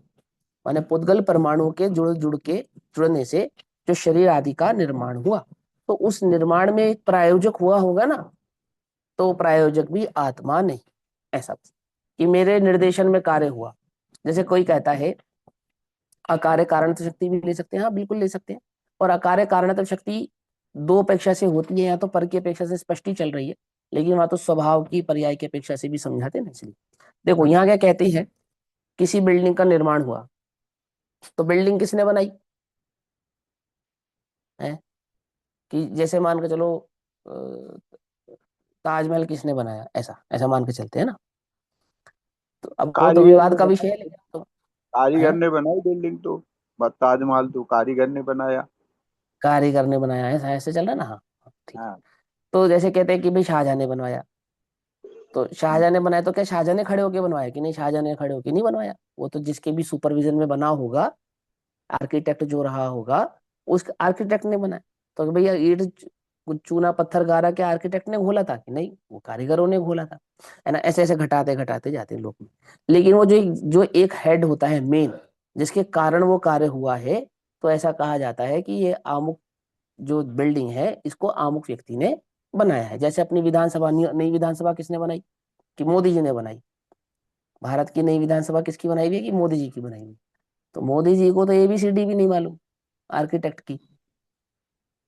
Speaker 1: माने पुद्गल परमाणु के जुड़ने से जो शरीर आदि का निर्माण हुआ, तो उस निर्माण में एक प्रायोजक हुआ होगा ना, तो प्रायोजक भी आत्मा नहीं। ऐसा कि मेरे निर्देशन में कार्य हुआ, जैसे कोई कहता है अकार्य कारण शक्ति भी ले सकते हैं, हाँ बिल्कुल ले सकते हैं। और अकार्य कारण शक्ति दो अपेक्षा से होती है, या तो पर की अपेक्षा से स्पष्ट ही चल रही है, लेकिन वहां तो स्वभाव की पर्याय की अपेक्षा से भी समझाते हैं ना। इसलिए देखो यहाँ क्या कहते हैं, किसी बिल्डिंग का निर्माण हुआ, तो बिल्डिंग किसने बनाई है? कि जैसे मान के चलो ताजमहल किसने बनाया, ऐसा ऐसा मान के चलते हैं ना। तो अब वो तो
Speaker 2: कारीगर
Speaker 1: विवाद
Speaker 2: ने
Speaker 1: का विषय
Speaker 2: बनाई,
Speaker 1: है, लेकिन तो
Speaker 2: कारीगर
Speaker 1: है,
Speaker 2: ने बनाई बिल्डिंग तो। ताजमहल तो कारीगर ने बनाया।
Speaker 1: कारीगर ने बनाया है, ऐसा ऐसे चल रहा है ना। हाँ हाँ, ठीक है।
Speaker 2: हाँ।
Speaker 1: तो जैसे कहते हैं कि भाई शाहजहां ने बनवाया, तो शाहजहां ने बनाया, तो क्या शाहजहां ने खड़े होके बनवाया कि नहीं? शाहजहां ने खड़े होके नहीं बनवाया, वो तो जिसके भी सुपरविजन में बना होगा, आर्किटेक्ट जो रहा होगा, उस आर्किटेक्ट ने बनाया। तो भैया ईंट चूना पत्थर गारा क्या आर्किटेक्ट ने घोला था कि नहीं? वो कारीगरों ने घोला था, है ना। ऐसे ऐसे घटाते घटाते जाते हैं लोग में। लेकिन वो जो एक हेड होता है मेन, जिसके कारण वो कार्य हुआ है, तो ऐसा कहा जाता है कि ये अमुक जो बिल्डिंग है, इसको अमुक व्यक्ति ने बनाया है। जैसे अपनी विधानसभा, नई विधानसभा किसने बनाई? कि मोदी जी ने बनाई। भारत की नई विधानसभा किसकी बनाई हुई है? कि मोदी जी की बनाई हुई। तो मोदी जी को तो एबीसीडी भी नहीं मालूम आर्किटेक्ट की।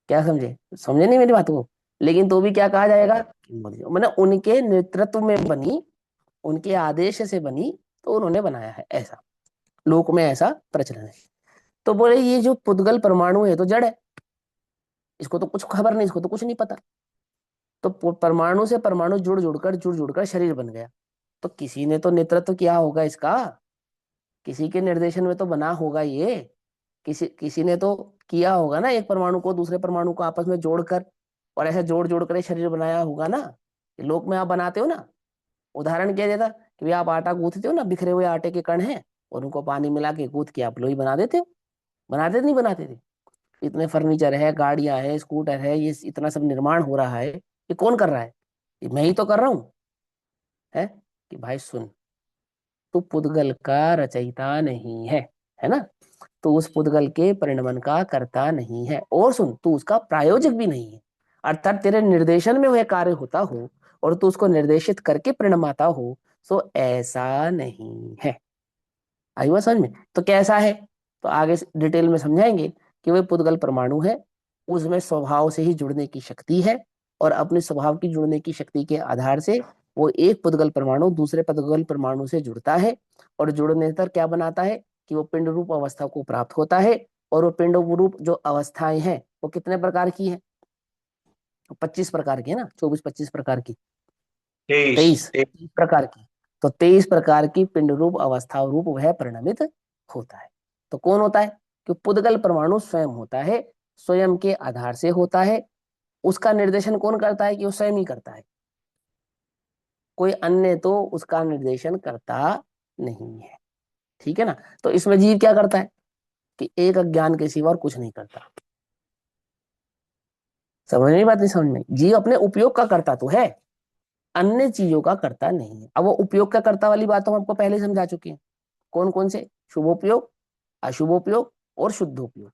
Speaker 1: क्या समझे? समझे नहीं मेरी बात को? लेकिन तो भी क्या कहा जाएगा कि मोदी जी, मैंने उनके नेतृत्व में बनी, उनके आदेश से बनी, तो उन्होंने बनाया है, ऐसा लोक में ऐसा प्रचलन है। तो बोले ये जो पुद्गल परमाणु है तो जड़ है, इसको तो कुछ खबर नहीं, इसको तो कुछ नहीं पता। तो परमाणु से परमाणु जुड़ जुड़कर शरीर बन गया। तो किसी ने तो नेतृत्व किया होगा इसका, किसी के निर्देशन में तो बना होगा ये। किसी किसी ने तो किया होगा ना, एक परमाणु को दूसरे परमाणु को आपस में जोड़कर, और ऐसे जोड़ जोड़ कर ये शरीर बनाया होगा ना। ये लोक में आप बनाते हो ना, उदाहरण क्या देता कि भाई आप आटा गूंथते हो ना, बिखरे हुए आटे के कण हैं, और उनको पानी मिला के गूंथ के आप लोई बना देते हो। बनाते थे नहीं बनाते थे? इतने फर्नीचर है, गाड़ियां है, स्कूटर है, ये इतना सब निर्माण हो रहा है, ये कौन कर रहा है? ये मैं ही तो कर रहा हूँ, है। कि भाई सुन, तू पुद्गल का रचयिता नहीं है ना। तो उस पुद्गल के परिणमन का कर्ता नहीं है, और सुन, तू उसका प्रायोजक भी नहीं है। अर्थात तेरे निर्देशन में वह कार्य होता हो और तू उसको निर्देशित करके परिणमाता हो, सो ऐसा नहीं है। आई बात समझ में? तो कैसा है, तो आगे डिटेल में समझाएंगे कि वह पुद्गल परमाणु है, उसमें स्वभाव से ही जुड़ने की शक्ति है, और अपने स्वभाव की जुड़ने की शक्ति के आधार से वो एक पुद्गल परमाणु दूसरे पुद्गल परमाणु से जुड़ता है, और जुड़ने पर क्या बनाता है कि वो पिंड रूप अवस्था को प्राप्त होता है। और वो पिंड रूप जो अवस्थाएं हैं वो कितने प्रकार की है? 25 प्रकार की है ना, 24 25 प्रकार की,
Speaker 2: तेईस।
Speaker 1: 23 प्रकार की। तो 23 प्रकार की पिंड रूप अवस्था रूप वह परिणमित होता है। तो कौन होता है? कि पुद्गल परमाणु स्वयं होता है, स्वयं के आधार से होता है। उसका निर्देशन कौन करता है? कि वो स्वयं ही करता है, कोई अन्य तो उसका निर्देशन करता नहीं है। ठीक है ना। तो इसमें जीव क्या करता है? कि एक अज्ञान के सिवा और कुछ नहीं करता। समझ में बात? नहीं समझ में? जीव अपने उपयोग का करता तो है, अन्य चीजों का करता नहीं है। अब वो उपयोग का करता वाली बात हम आपको पहले ही समझा चुके हैं, कौन कौन से? शुभोपयोग, अशुभोपयोग और शुद्धोपयोग।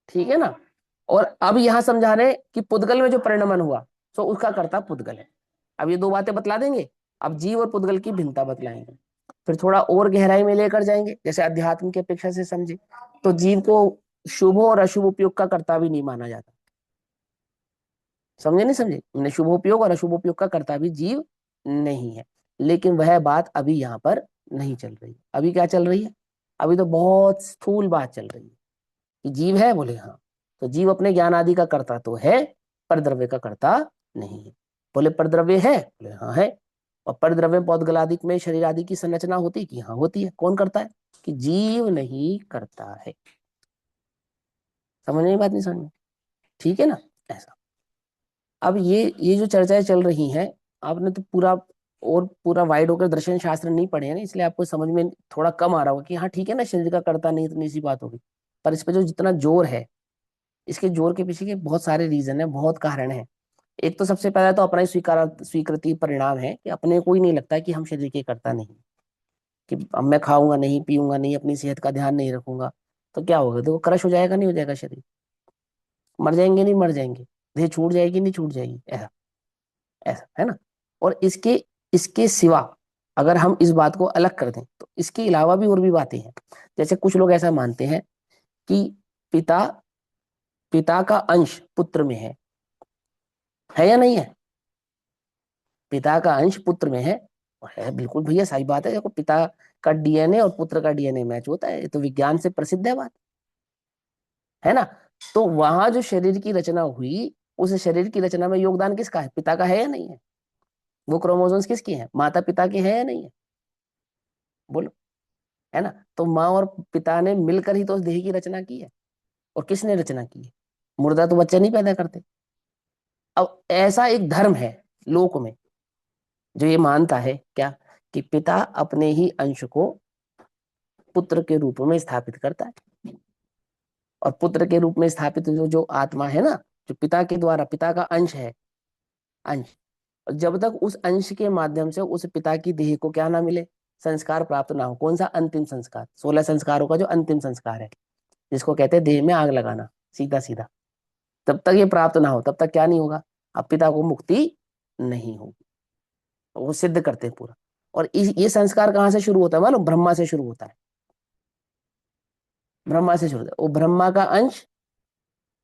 Speaker 1: ठीक है ना। और अब यहां समझा रहे कि पुद्गल में जो परिणमन हुआ, तो उसका कर्ता पुद्गल है। अब ये दो बातें बतला देंगे। अब जीव और पुद्गल की भिन्नता बतलाएंगे। फिर थोड़ा और गहराई में लेकर जाएंगे, जैसे अध्यात्म की अपेक्षा से समझे तो जीव को शुभ और अशुभ उपयोग का कर्ता भी नहीं माना जाता। समझे नहीं समझे, हमने शुभ उपयोग और अशुभ उपयोग का कर्ता भी जीव नहीं है। लेकिन वह बात अभी यहाँ पर नहीं चल रही। अभी क्या चल रही है? अभी तो बहुत स्थूल बात चल रही है कि जीव है, बोले हाँ। तो जीव अपने ज्ञान आदि का कर्ता तो है, पर द्रव्य का कर्ता नहीं है। बोले पर द्रव्य है, बोले हाँ है। और पर द्रव्य पौधगल आदि में शरीर आदि की संरचना होती है कि हाँ होती है। कौन करता है? कि जीव नहीं करता है। समझ में बात नहीं समझ में? ठीक है ना? ऐसा। अब ये जो चर्चाएं चल रही हैं, आपने तो पूरा और पूरा वाइड होकर दर्शन शास्त्र नहीं पढ़े हैं ना, इसलिए आपको समझ में थोड़ा कम आ रहा होगा कि हाँ ठीक है ना, शरीर का कर्ता नहीं, इतनी सी बात होगी। पर इस पे जो जितना जोर है, इसके जोर के पीछे के बहुत सारे रीजन है, बहुत कारण है। एक तो सबसे पहला तो अपना ही स्वीकृति परिणाम है कि अपने को ही नहीं लगता कि हम शरीर के कर्ता नहीं, कि अब मैं खाऊंगा नहीं, पीऊंगा नहीं, अपनी सेहत का ध्यान नहीं रखूंगा तो क्या होगा? देखो क्रश हो जाएगा, नहीं हो जाएगा शरीर? मर जाएंगे, नहीं मर जाएंगे? देह छूट जाएगी, नहीं छूट जाएगी? ऐसा, ऐसा है ना। और इसके इसके सिवा अगर हम इस बात को अलग कर दें तो इसके अलावा भी और भी बातें हैं। जैसे कुछ लोग ऐसा मानते हैं कि पिता पिता का अंश पुत्र में है या नहीं है? पिता का अंश पुत्र में है। और है, बिल्कुल भैया सही बात है। देखो पिता का डीएनए और पुत्र का डीएनए मैच होता है, ये तो विज्ञान से प्रसिद्ध है बात, है ना। तो वहां जो शरीर की रचना हुई, उस शरीर की रचना में योगदान किसका है? पिता का है या नहीं है? वो क्रोमोसोम्स किसके हैं? माता पिता के हैं या नहीं है? बोलो। है ना। तो माँ और पिता ने मिलकर ही तो उस देह की रचना की है। और किसने रचना की है? मुर्दा तो बच्चे नहीं पैदा करते। अब ऐसा एक धर्म है लोक में जो ये मानता है क्या, कि पिता अपने ही अंश को पुत्र के रूप में स्थापित करता है। और पुत्र के रूप में स्थापित जो आत्मा है ना, जो पिता के द्वारा, पिता का अंश है, अंश। और जब तक उस अंश के माध्यम से उस पिता की देह को क्या ना मिले, संस्कार प्राप्त ना हो। कौन सा? अंतिम संस्कार। 16 संस्कारों का जो अंतिम संस्कार है, जिसको कहते हैं देह में आग लगाना, सीधा सीधा। तब तक ये प्राप्त ना हो, तब तक क्या नहीं होगा? अब पिता को मुक्ति नहीं होगी। वो सिद्ध करते हैं पूरा। और ये संस्कार कहाँ से शुरू होता है मालूम? ब्रह्मा से शुरू होता है। ब्रह्मा से शुरू होता है। वो ब्रह्मा का अंश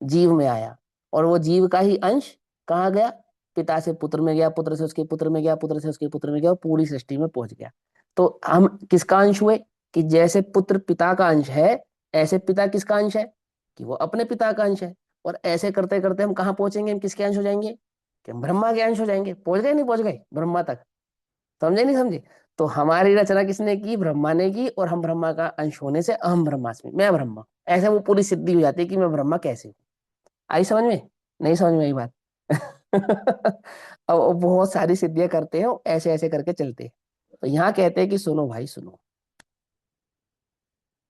Speaker 1: जीव में आया, और वो जीव का ही अंश कहाँ गया? पिता से पुत्र में गया, पुत्र से उसके पुत्र में गया, पुत्र से उसके पुत्र में गया, और पूरी सृष्टि में पहुंच गया। तो हम किसका अंश हुए? कि जैसे पुत्र पिता का अंश है, ऐसे पिता किसका अंश है? कि वो अपने पिता का अंश है। और ऐसे करते करते हम कहाँ पहुंचेंगे? हम किसके अंश हो जाएंगे? कि हम ब्रह्मा के अंश हो जाएंगे। पहुंच गए, नहीं पहुंच गए ब्रह्मा तक? समझे नहीं समझे? तो हमारी रचना किसने की? ब्रह्मा ने की। और हम ब्रह्मा का अंश होने से अहम ब्रह्मास्मि, मैं ब्रह्मा, ऐसे वो पूरी सिद्धि हो जाती है कि मैं ब्रह्मा कैसे हूं। आई समझ में? नहीं समझ में आई बात? अब वो बहुत सारी सिद्धियां करते हैं, ऐसे ऐसे करके चलते हैं। तो यहाँ कहते हैं कि सुनो भाई सुनो,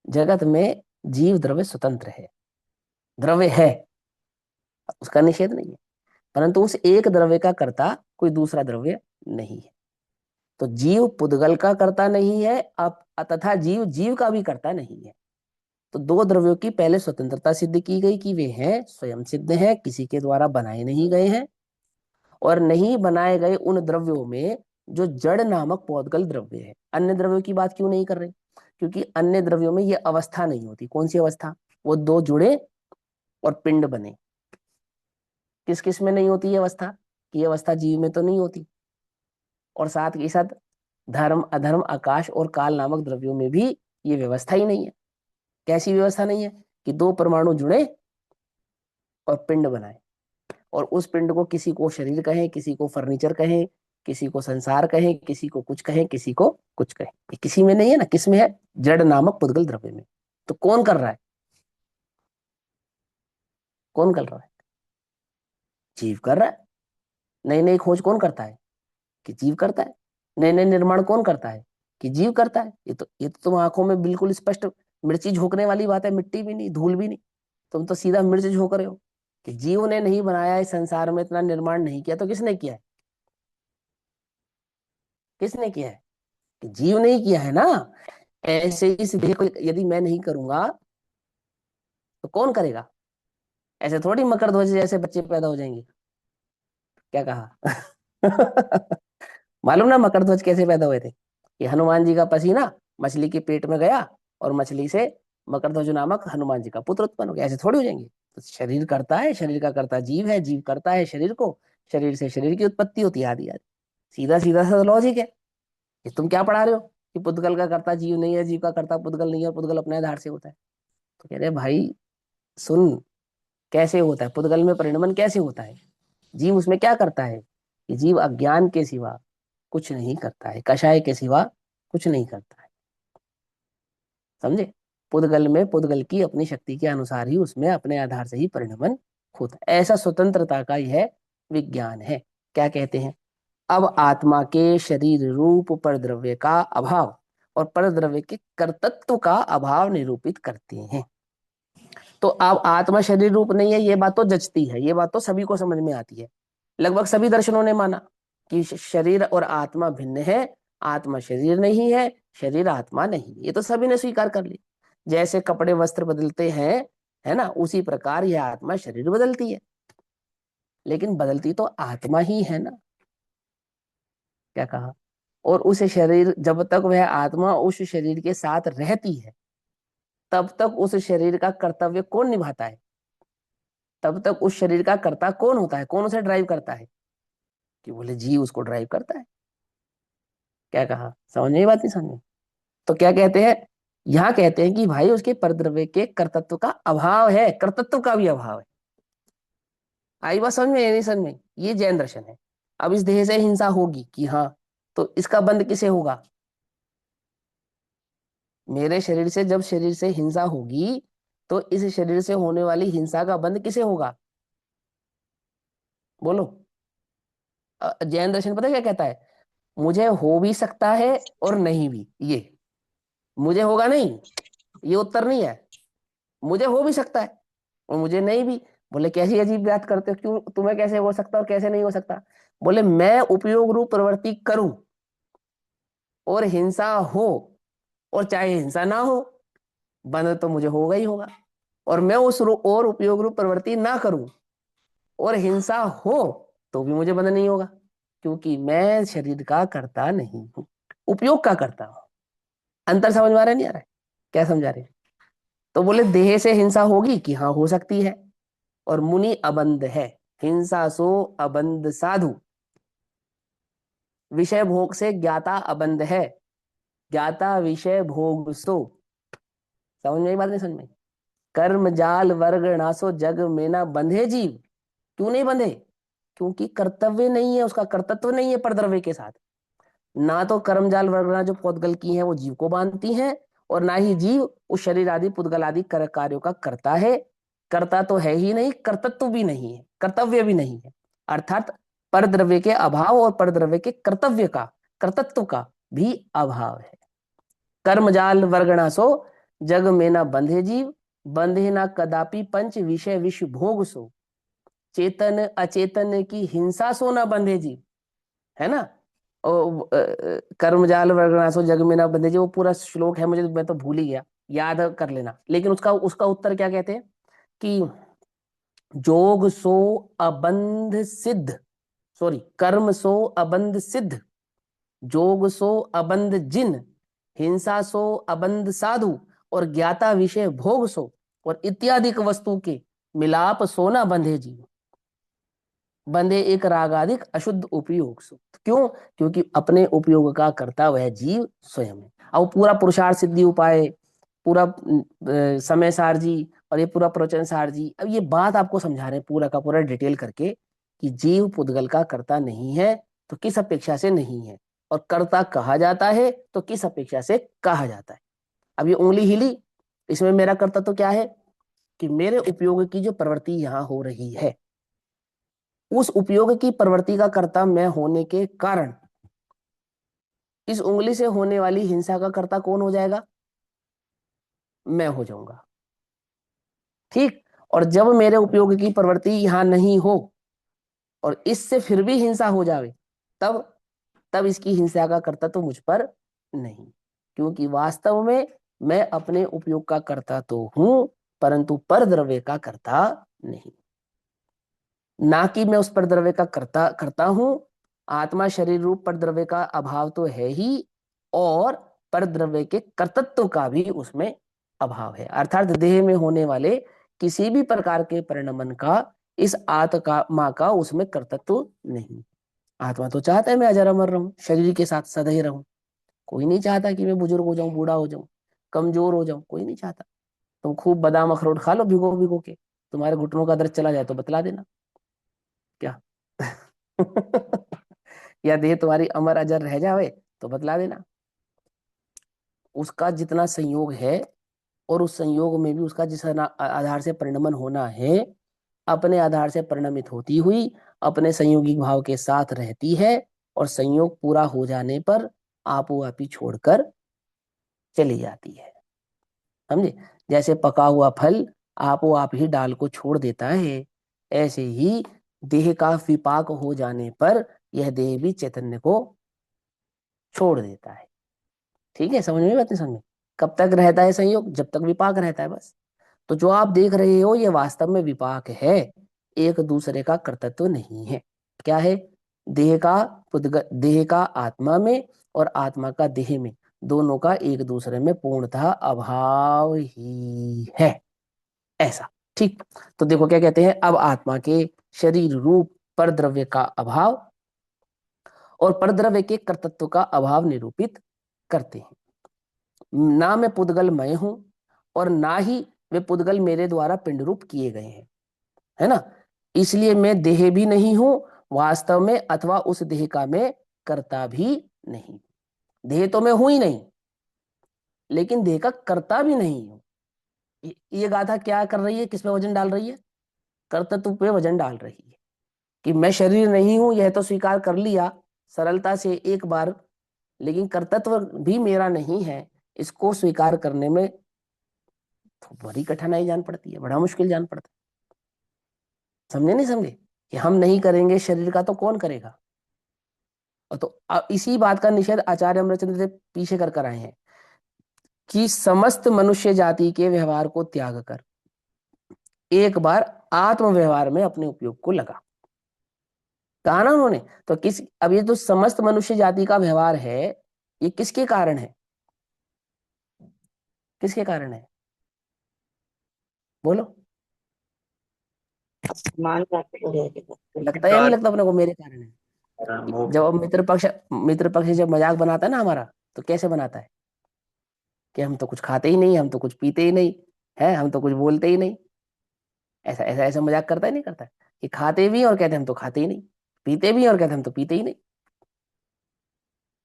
Speaker 1: जगत में जीव द्रव्य स्वतंत्र है, द्रव्य है, उसका निषेध नहीं है। परंतु उस एक द्रव्य का कर्ता कोई दूसरा द्रव्य नहीं है। तो जीव पुद्गल का कर्ता नहीं है, अब तथा जीव जीव का भी कर्ता नहीं है। तो दो द्रव्यों की पहले स्वतंत्रता सिद्ध की गई कि वे हैं स्वयं सिद्ध हैं, किसी के द्वारा बनाए नहीं गए हैं। और नहीं बनाए गए उन द्रव्यों में जो जड़ नामक पौधगल द्रव्य है। अन्य द्रव्यों की बात क्यों नहीं कर रहे? क्योंकि अन्य द्रव्यों में ये अवस्था नहीं होती। कौन सी अवस्था? वो दो जुड़े और पिंड बने। किस किस में नहीं होती ये अवस्था? कि ये अवस्था जीव में तो नहीं होती। और साथ के साथ धर्म अधर्म आकाश और काल नामक द्रव्यों में भी ये व्यवस्था ही नहीं है। कैसी व्यवस्था नहीं है? कि दो परमाणु जुड़े और पिंड बनाए। और उस पिंड को किसी को शरीर कहें, किसी को फर्नीचर कहें, किसी को संसार कहें, किसी को कुछ कहें, किसी को कुछ कहें। ये किसी में नहीं है ना, किस में है? जड़ नामक पुद्गल द्रव्य में। तो कौन कर रहा है? कौन कर रहा है? जीव कर रहा है। नई नई खोज कौन करता है? कि जीव करता है। नए नए निर्माण कौन करता है? कि जीव करता है। ये तो तुम आंखों में बिल्कुल स्पष्ट मिर्ची झोंकने वाली बात है। मिट्टी भी नहीं, धूल भी नहीं, तुम तो सीधा मिर्च झोंक रहे हो। कि जीव ने नहीं बनाया, इस संसार में इतना निर्माण नहीं किया, तो किसने किया है? किसने किया है? कि जीव ने ही किया है ना। ऐसे ही इस देह को यदि मैं नहीं करूंगा तो कौन करेगा? ऐसे थोड़ी मकर ध्वज जैसे बच्चे पैदा हो जाएंगे। क्या कहा? मालूम ना मकरध्वज कैसे पैदा हुए थे? कि हनुमान जी का पसीना मछली के पेट में गया, और मछली से मकरध्वज नामक हनुमान जी का पुत्र उत्पन्न हो गया। ऐसे थोड़ी हो जाएंगे। तो शरीर करता है, शरीर का करता जीव है, जीव करता है शरीर को, शरीर से शरीर की उत्पत्ति होती है, आदि आदि। सीधा सीधा सा लॉजिक है। ये तुम क्या पढ़ा रहे हो कि पुद्गल का करता जीव नहीं है, जीव का करता पुद्गल नहीं है, और पुद्गल अपने आधार से होता है? तो कह रहे भाई सुन, कैसे होता है पुद्गल में परिणमन, कैसे होता है? जीव उसमें क्या करता है कि जीव अज्ञान के सिवा कुछ नहीं करता है, कषाय के सिवा कुछ नहीं करता है। समझे? पुद्गल में पुद्गल की अपनी शक्ति के अनुसार ही उसमें अपने आधार से ही परिणमन होता है। ऐसा स्वतंत्रता का यह विज्ञान है। क्या कहते हैं? अब आत्मा के शरीर रूप परद्रव्य का अभाव और परद्रव्य के कर्तृत्व का अभाव निरूपित करते हैं। तो अब आत्मा शरीर रूप नहीं है, ये बात तो जचती है, ये बात तो सभी को समझ में आती है। लगभग सभी दर्शनों ने माना कि शरीर और आत्मा भिन्न है, आत्मा शरीर नहीं है, शरीर आत्मा नहीं, ये तो सभी ने स्वीकार कर लिया। जैसे कपड़े वस्त्र बदलते हैं, है ना, उसी प्रकार यह आत्मा शरीर बदलती है, लेकिन बदलती तो आत्मा ही है ना। क्या कहा? और उस शरीर, जब तक वह आत्मा उस शरीर के साथ रहती है, तब तक उस शरीर का कर्तव्य कौन निभाता है? तब तक उस शरीर का कर्ता कौन होता है? कौन उसे ड्राइव करता है? कि बोले जीव उसको ड्राइव करता है। क्या कहा? समझ में? ये बात नहीं समझ में? तो क्या कहते हैं? यहाँ कहते हैं कि भाई उसके परद्रव्य के कर्तृत्व का अभाव है, कर्तृत्व का भी अभाव है। आई बात समझ में या नहीं समझ में? ये जैन दर्शन है। अब इस देह से हिंसा होगी कि हाँ, तो इसका बंध किसे होगा? मेरे शरीर से जब शरीर से हिंसा होगी, तो इस शरीर से होने वाली हिंसा का बंध किसे होगा? बोलो। जैन दर्शन पता है क्या कहता है? मुझे हो भी सकता है और नहीं भी। ये मुझे होगा नहीं, ये उत्तर नहीं है। मुझे हो भी सकता है और मुझे नहीं भी। बोले कैसी अजीब बात करते हो, क्यों, तुम्हें कैसे हो सकता और कैसे नहीं हो सकता? बोले मैं उपयोग रूप प्रवृत्ति करूं और हिंसा हो, और चाहे हिंसा ना हो, बंध तो मुझे होगा ही होगा। और मैं और उपयोग रूप प्रवृत्ति ना करूं और हिंसा हो, तो भी मुझे बंधन नहीं होगा, क्योंकि मैं शरीर का करता नहीं हूं, उपयोग का करता हूं। अंतर समझ में आ रहा है नहीं आ रहा है? क्या समझा रहे हैं? तो बोले देह से हिंसा होगी कि हाँ हो सकती है, और मुनि अबंध है, हिंसा सो अबंध साधु, विषय भोग से ज्ञाता अबंध है, ज्ञाता विषय भोग सो। समझ में? बात नहीं समझ में? कर्म जाल वर्ग नासो जग में ना बंधे जीव। क्यों नहीं बंधे? क्योंकि कर्तव्य नहीं है, उसका कर्तव्य नहीं है परद्रव्य के साथ। ना तो कर्मजाल वर्गना जो पौदगल की है वो जीव को बांधती हैं, और ना ही जीव उस शरीर आदि पुद्गल आदि कार्यों का करता है। करता तो है ही नहीं, कर्तत्व भी नहीं है, कर्तव्य भी नहीं है। अर्थात परद्रव्य के अभाव और परद्रव्य के कर्तव्य का, कर्तत्व का भी अभाव है। कर्मजाल वर्गणा सो जग में ना बंधे जीव, बंधे ना कदापि पंच विषय विष भोग सो, चेतन अचेतन की हिंसा सो ना बंधे जीव। है ना? कर्मजाल वर्गणासो जग में ना बंधे जी, वो पूरा श्लोक है, मुझे मैं तो भूल ही गया, याद कर लेना। लेकिन उसका उसका उत्तर क्या कहते हैं कि जोग सो अबंध सिद्ध, सॉरी, कर्म सो अबंध सिद्ध, जोग सो अबंध जिन, हिंसा सो अबंध साधु, और ज्ञाता विषय भोग सो, और इत्यादि वस्तु के मिलाप सोना बंधे जीव, बंधे एक रागाधिक अशुद्ध उपयोग सो। क्यों? क्योंकि अपने उपयोग का करता वह जीव स्वयं है। अब पूरा पुरुषार्थ सिद्धि उपाय, पूरा समय सारजी, और ये पूरा प्रवचन सारजी, अब ये बात आपको समझा रहे हैं पूरा का पूरा डिटेल करके, कि जीव पुद्गल का कर्ता नहीं है, तो किस अपेक्षा से नहीं है, और कर्ता कहा जाता है तो किस अपेक्षा से कहा जाता है। अब ये उंगली हिली, इसमें मेरा कर्ता तो क्या है कि मेरे उपयोग की जो प्रवृत्ति यहाँ हो रही है, उस उपयोग की प्रवृत्ति का कर्ता मैं होने के कारण इस उंगली से होने वाली हिंसा का कर्ता कौन हो जाएगा? मैं हो जाऊंगा। ठीक। और जब मेरे उपयोग की प्रवृत्ति यहां नहीं हो और इससे फिर भी हिंसा हो जावे, तब तब इसकी हिंसा का कर्ता तो मुझ पर नहीं, क्योंकि वास्तव में मैं अपने उपयोग का कर्ता तो हूं, परंतु पर द्रव्य का कर्ता नहीं। ना कि मैं उस पर द्रव्य का कर्ता करता हूं, आत्मा शरीर रूप परद्रव्य का अभाव तो है ही, और परद्रव्य के कर्तृत्व का भी उसमें अभाव है। अर्थात देह में होने वाले किसी भी प्रकार के परिणमन का इस आत्मा का उसमें कर्तृत्व नहीं। आत्मा तो चाहता है मैं अजर अमर रहूं, शरीर के साथ सदैव रहूं। कोई नहीं चाहता कि मैं बुजुर्ग हो जाऊं, बूढ़ा हो जाऊं, कमजोर हो जाऊं, कोई नहीं चाहता। तुम खूब बादाम अखरोट खा लो भिगो भिगो के, तुम्हारे घुटनों का दर्द चला जाए तो बतला देना क्या। या देह तुम्हारी अमर अजर रह जावे तो बतला देना। उसका जितना संयोग है, और उस संयोग में भी उसका जिस आधार से परिणमन होना है, अपने आधार से परिणमित होती हुई अपने संयोगिक भाव के साथ रहती है, और संयोग पूरा हो जाने पर आपो आप ही छोड़कर चली जाती है। समझे? जैसे पका हुआ फल आपो आप ही डाल को छोड़ देता है, ऐसे ही देह का विपाक हो जाने पर यह देह भी चैतन्य को छोड़ देता है। ठीक है, समझ में बात नहीं? समझ में? कब तक रहता है संयोग? जब तक विपाक रहता है बस। तो जो आप देख रहे हो ये वास्तव में विपाक है, एक दूसरे का कर्तृत्व नहीं है। क्या है? देह का देह का आत्मा में, और आत्मा का देह में, दोनों का एक दूसरे में पूर्णतः अभाव ही है, ऐसा। ठीक। तो देखो क्या कहते हैं, अब आत्मा के शरीर रूप पर द्रव्य का अभाव और परद्रव्य के कर्तृत्व का अभाव निरूपित करते हैं। ना मैं पुद्गलमय हूं, और ना ही वे पुद्गल मेरे द्वारा पिंड रूप किए गए हैं, है ना। इसलिए मैं देह भी नहीं हूं वास्तव में, अथवा उस देह का मैं कर्ता भी नहीं। देह तो मैं हूं ही नहीं, लेकिन देह का कर्ता भी नहीं हूं। ये गाथा क्या कर रही है, किस पे वजन डाल रही है? कर्तृत्व पे वजन डाल रही है, कि मैं शरीर नहीं हूं यह तो स्वीकार कर लिया सरलता से एक बार, लेकिन कर्तृत्व भी मेरा नहीं है, इसको स्वीकार करने में तो बड़ी कठिनाई जान पड़ती है, बड़ा मुश्किल जान पड़ता है। समझे नहीं समझे? कि हम नहीं करेंगे शरीर का तो कौन करेगा? और तो इसी बात का निषेध आचार्य अमरचंद्र देव पीछे कर आए हैं, कि समस्त मनुष्य जाति के व्यवहार को त्याग कर एक बार आत्म व्यवहार में अपने उपयोग को लगा। कहा ना उन्होंने। तो किस, अब ये जो समस्त मनुष्य जाति का व्यवहार है, ये किसके कारण है? किसके कारण है? बोलो।
Speaker 3: मान जाते हैं
Speaker 1: लगता है या नहीं लगता अपने को मेरे कारण है? जब अब मित्र पक्ष जब मजाक बनाता है ना हमारा, तो कैसे बनाता है? कि हम तो कुछ खाते ही नहीं, हम तो कुछ पीते ही नहीं, है हम तो कुछ बोलते ही नहीं। ऐसा ऐसा ऐसा मजाक करता है नहीं करता है? कि खाते भी हैं और कहते हैं हम तो खाते ही नहीं, पीते भी हैं और कहते हैं हम तो पीते ही नहीं।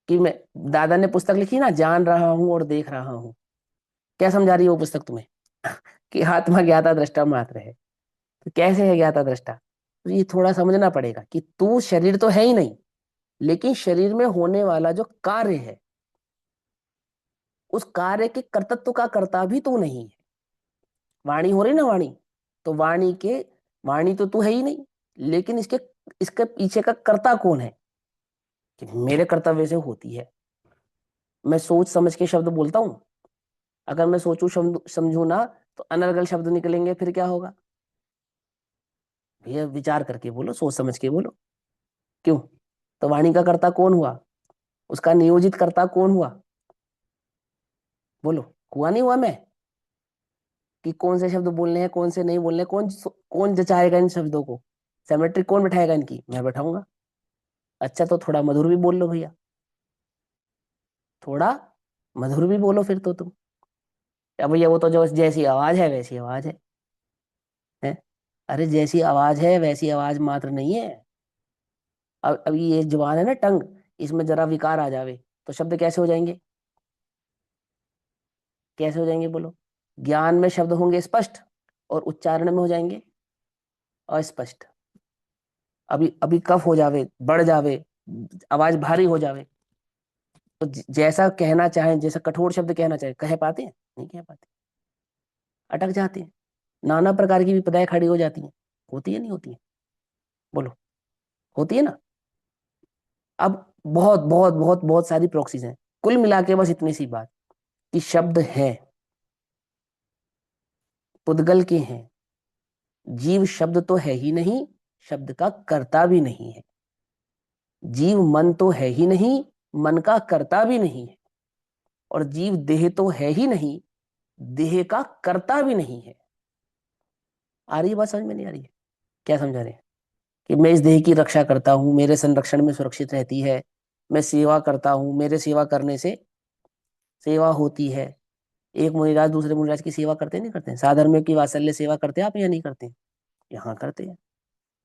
Speaker 1: कि मैं, दादा ने पुस्तक लिखी ना, जान रहा हूं और देख रहा हूं, क्या समझा रही है वो पुस्तक तुम्हें? कि आत्मा ज्ञाता दृष्टा मात्र है। तो कैसे है ज्ञाता दृष्टा? तो ये थोड़ा समझना पड़ेगा कि तू शरीर तो है ही नहीं, लेकिन शरीर में होने वाला जो कार्य है, उस कार्य के कर्तृत्व का कर्ता भी तू नहीं है। वाणी हो रही ना, वाणी, तो वाणी तो तू है ही नहीं, लेकिन इसके इसके पीछे का कर्ता कौन है? कि मेरे कर्तव्य से होती है। मैं सोच समझ के शब्द बोलता हूं, अगर मैं सोचू शब्द समझू ना, तो अनर्गल शब्द निकलेंगे, फिर क्या होगा? भैया विचार करके बोलो, सोच समझ के बोलो। क्यों? तो वाणी का कर्ता कौन हुआ? उसका नियोजित कर्ता कौन हुआ? बोलो। हुआ नहीं हुआ मैं? कि कौन से शब्द बोलने हैं, कौन से नहीं बोलने, कौन जचाएगा इन शब्दों को? सेमेट्रिक कौन बैठाएगा इनकी? मैं बैठाऊंगा। अच्छा, तो थोड़ा मधुर भी बोल लो भैया, थोड़ा मधुर भी बोलो फिर तो तुम। अब भैया वो तो जो जैसी आवाज है वैसी आवाज है? अरे जैसी आवाज है वैसी आवाज मात्र नहीं है। अब अभी ये जुबान है ना, टंग, इसमें जरा विकार आ जावे तो शब्द कैसे हो जाएंगे? कैसे हो जाएंगे बोलो? ज्ञान में शब्द होंगे स्पष्ट, और उच्चारण में हो जाएंगे अस्पष्ट। अभी अभी कफ हो जावे, बढ़ जावे, आवाज भारी हो जावे, तो जैसा कहना चाहे, जैसा कठोर शब्द कहना चाहे, कह पाते हैं? नहीं कह पाते, अटक जाते हैं। नाना प्रकार की विपदाएं खड़ी हो जाती हैं। होती है नहीं होती है? बोलो। होती है ना? अब बहुत बहुत बहुत बहुत सारी प्रॉक्सीज हैं। कुल मिला के बस इतनी सी बात, कि शब्द है, पुद्गल के हैं, जीव शब्द तो है ही नहीं, शब्द का कर्ता भी नहीं है। जीव मन तो है ही नहीं, मन का कर्ता भी नहीं है। और जीव देह तो है ही नहीं, देह का कर्ता भी नहीं है। आ रही है बात समझ में? नहीं आ रही है? क्या समझा रहे हैं? कि मैं इस देह की रक्षा करता हूं, मेरे संरक्षण में सुरक्षित रहती है। मैं सेवा करता हूं, मेरे सेवा करने से सेवा होती है। एक मुनिराज दूसरे मुनिराज की सेवा करते नहीं करते हैं? साधर्म्य की वात्सल्य सेवा करते हैं आप या नहीं करते हैं? यहाँ करते हैं।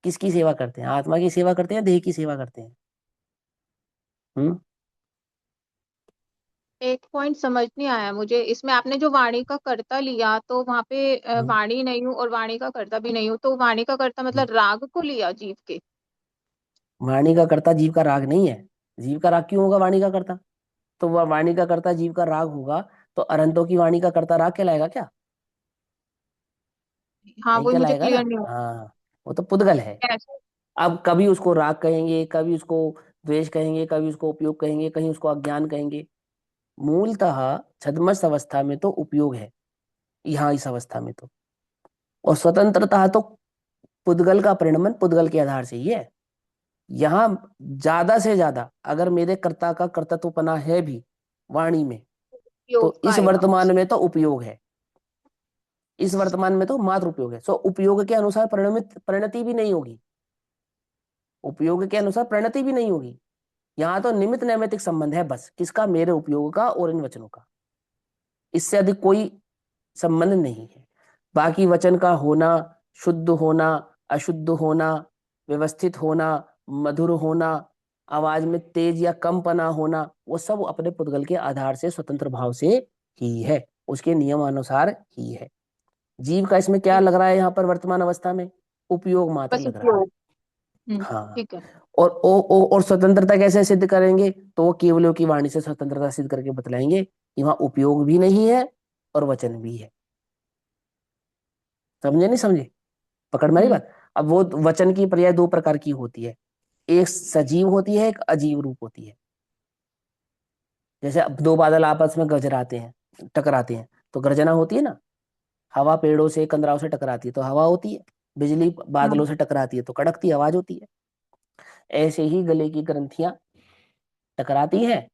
Speaker 1: किसकी सेवा करते हैं? आत्मा की सेवा करते हैं, देह की सेवा करते हैं? हम्म।
Speaker 3: एक पॉइंट समझ नहीं आया मुझे इसमें, आपने जो वाणी का कर्ता लिया तो वहां पे
Speaker 1: हम्म।
Speaker 3: वाणी नहीं हूँ और वाणी का कर्ता भी नहीं हूँ, तो वाणी का कर्ता
Speaker 1: हम्म।
Speaker 3: मतलब राग को लिया जीव के।
Speaker 1: वाणी का कर्ता जीव का राग नहीं है। जीव का राग क्यों होगा वाणी का कर्ता? तो वह वाणी का कर्ता जीव का राग होगा, तो अरंतों की वाणी का कर्ता राग कहलाएगा क्या?
Speaker 3: हाँ
Speaker 1: नहीं
Speaker 3: वही मुझे
Speaker 1: कहलाएगा ना।
Speaker 3: क्लियर नहीं हुआ
Speaker 1: हाँ, वो तो पुद्गल है।
Speaker 3: कैसे।
Speaker 1: अब कभी उसको राग कहेंगे, कभी उसको द्वेष कहेंगे, कभी उसको उपयोग कहेंगे, कहीं उसको अज्ञान कहेंगे। मूलतः छद्मस अवस्था में तो उपयोग है, यहाँ इस अवस्था में तो। और स्वतंत्रता तो पुद्गल का परिणमन पुद्गल के आधार से ही है। यहाँ ज्यादा से ज्यादा अगर मेरे कर्ता का कर्तृत्वपना है भी वाणी में,
Speaker 3: योग
Speaker 1: तो
Speaker 3: का
Speaker 1: इस
Speaker 3: आएगा।
Speaker 1: वर्तमान में तो उपयोग है। इस वर्तमान में तो मात्र उपयोग है। सो उपयोग के अनुसार परिणमित परिणति भी नहीं होगी। उपयोग के अनुसार परिणति भी नहीं होगी। यहाँ तो निमित्त नैमित्तिक संबंध है बस, किसका? मेरे उपयोग का और इन वचनों का। इससे अधिक कोई संबंध नहीं है। बाकी वचन का होना, शुद्ध होना, अशुद्ध होना, व्यवस्थित होना, मधुर होना, आवाज में तेज या कम पना होना, वो सब अपने पुद्गल के आधार से स्वतंत्र भाव से ही है, उसके नियमानुसार ही है। जीव का इसमें क्या लग रहा है यहाँ पर वर्तमान अवस्था में? उपयोग मात्र
Speaker 3: बस
Speaker 1: लग रहा है।
Speaker 3: उपयोग।
Speaker 1: हाँ।
Speaker 3: ठीक है।
Speaker 1: और स्वतंत्रता कैसे सिद्ध करेंगे? तो वो केवलियों की वाणी से स्वतंत्रता सिद्ध करके बतलाएंगे कि वहां उपयोग भी नहीं है और वचन भी है। समझे नहीं समझे? पकड़ में आई
Speaker 3: हम्म।
Speaker 1: बात? अब वो वचन की पर्याय दो प्रकार की होती है। एक सजीव होती है, एक अजीव रूप होती है। जैसे अब दो बादल आपस में गजराते हैं, टकराते हैं, तो गर्जना होती है ना। हवा पेड़ों से कंदराव से टकराती है तो हवा होती है। बिजली बादलों
Speaker 3: हाँ।
Speaker 1: से टकराती है तो कड़कती आवाज होती है। ऐसे ही गले की ग्रंथियां टकराती हैं,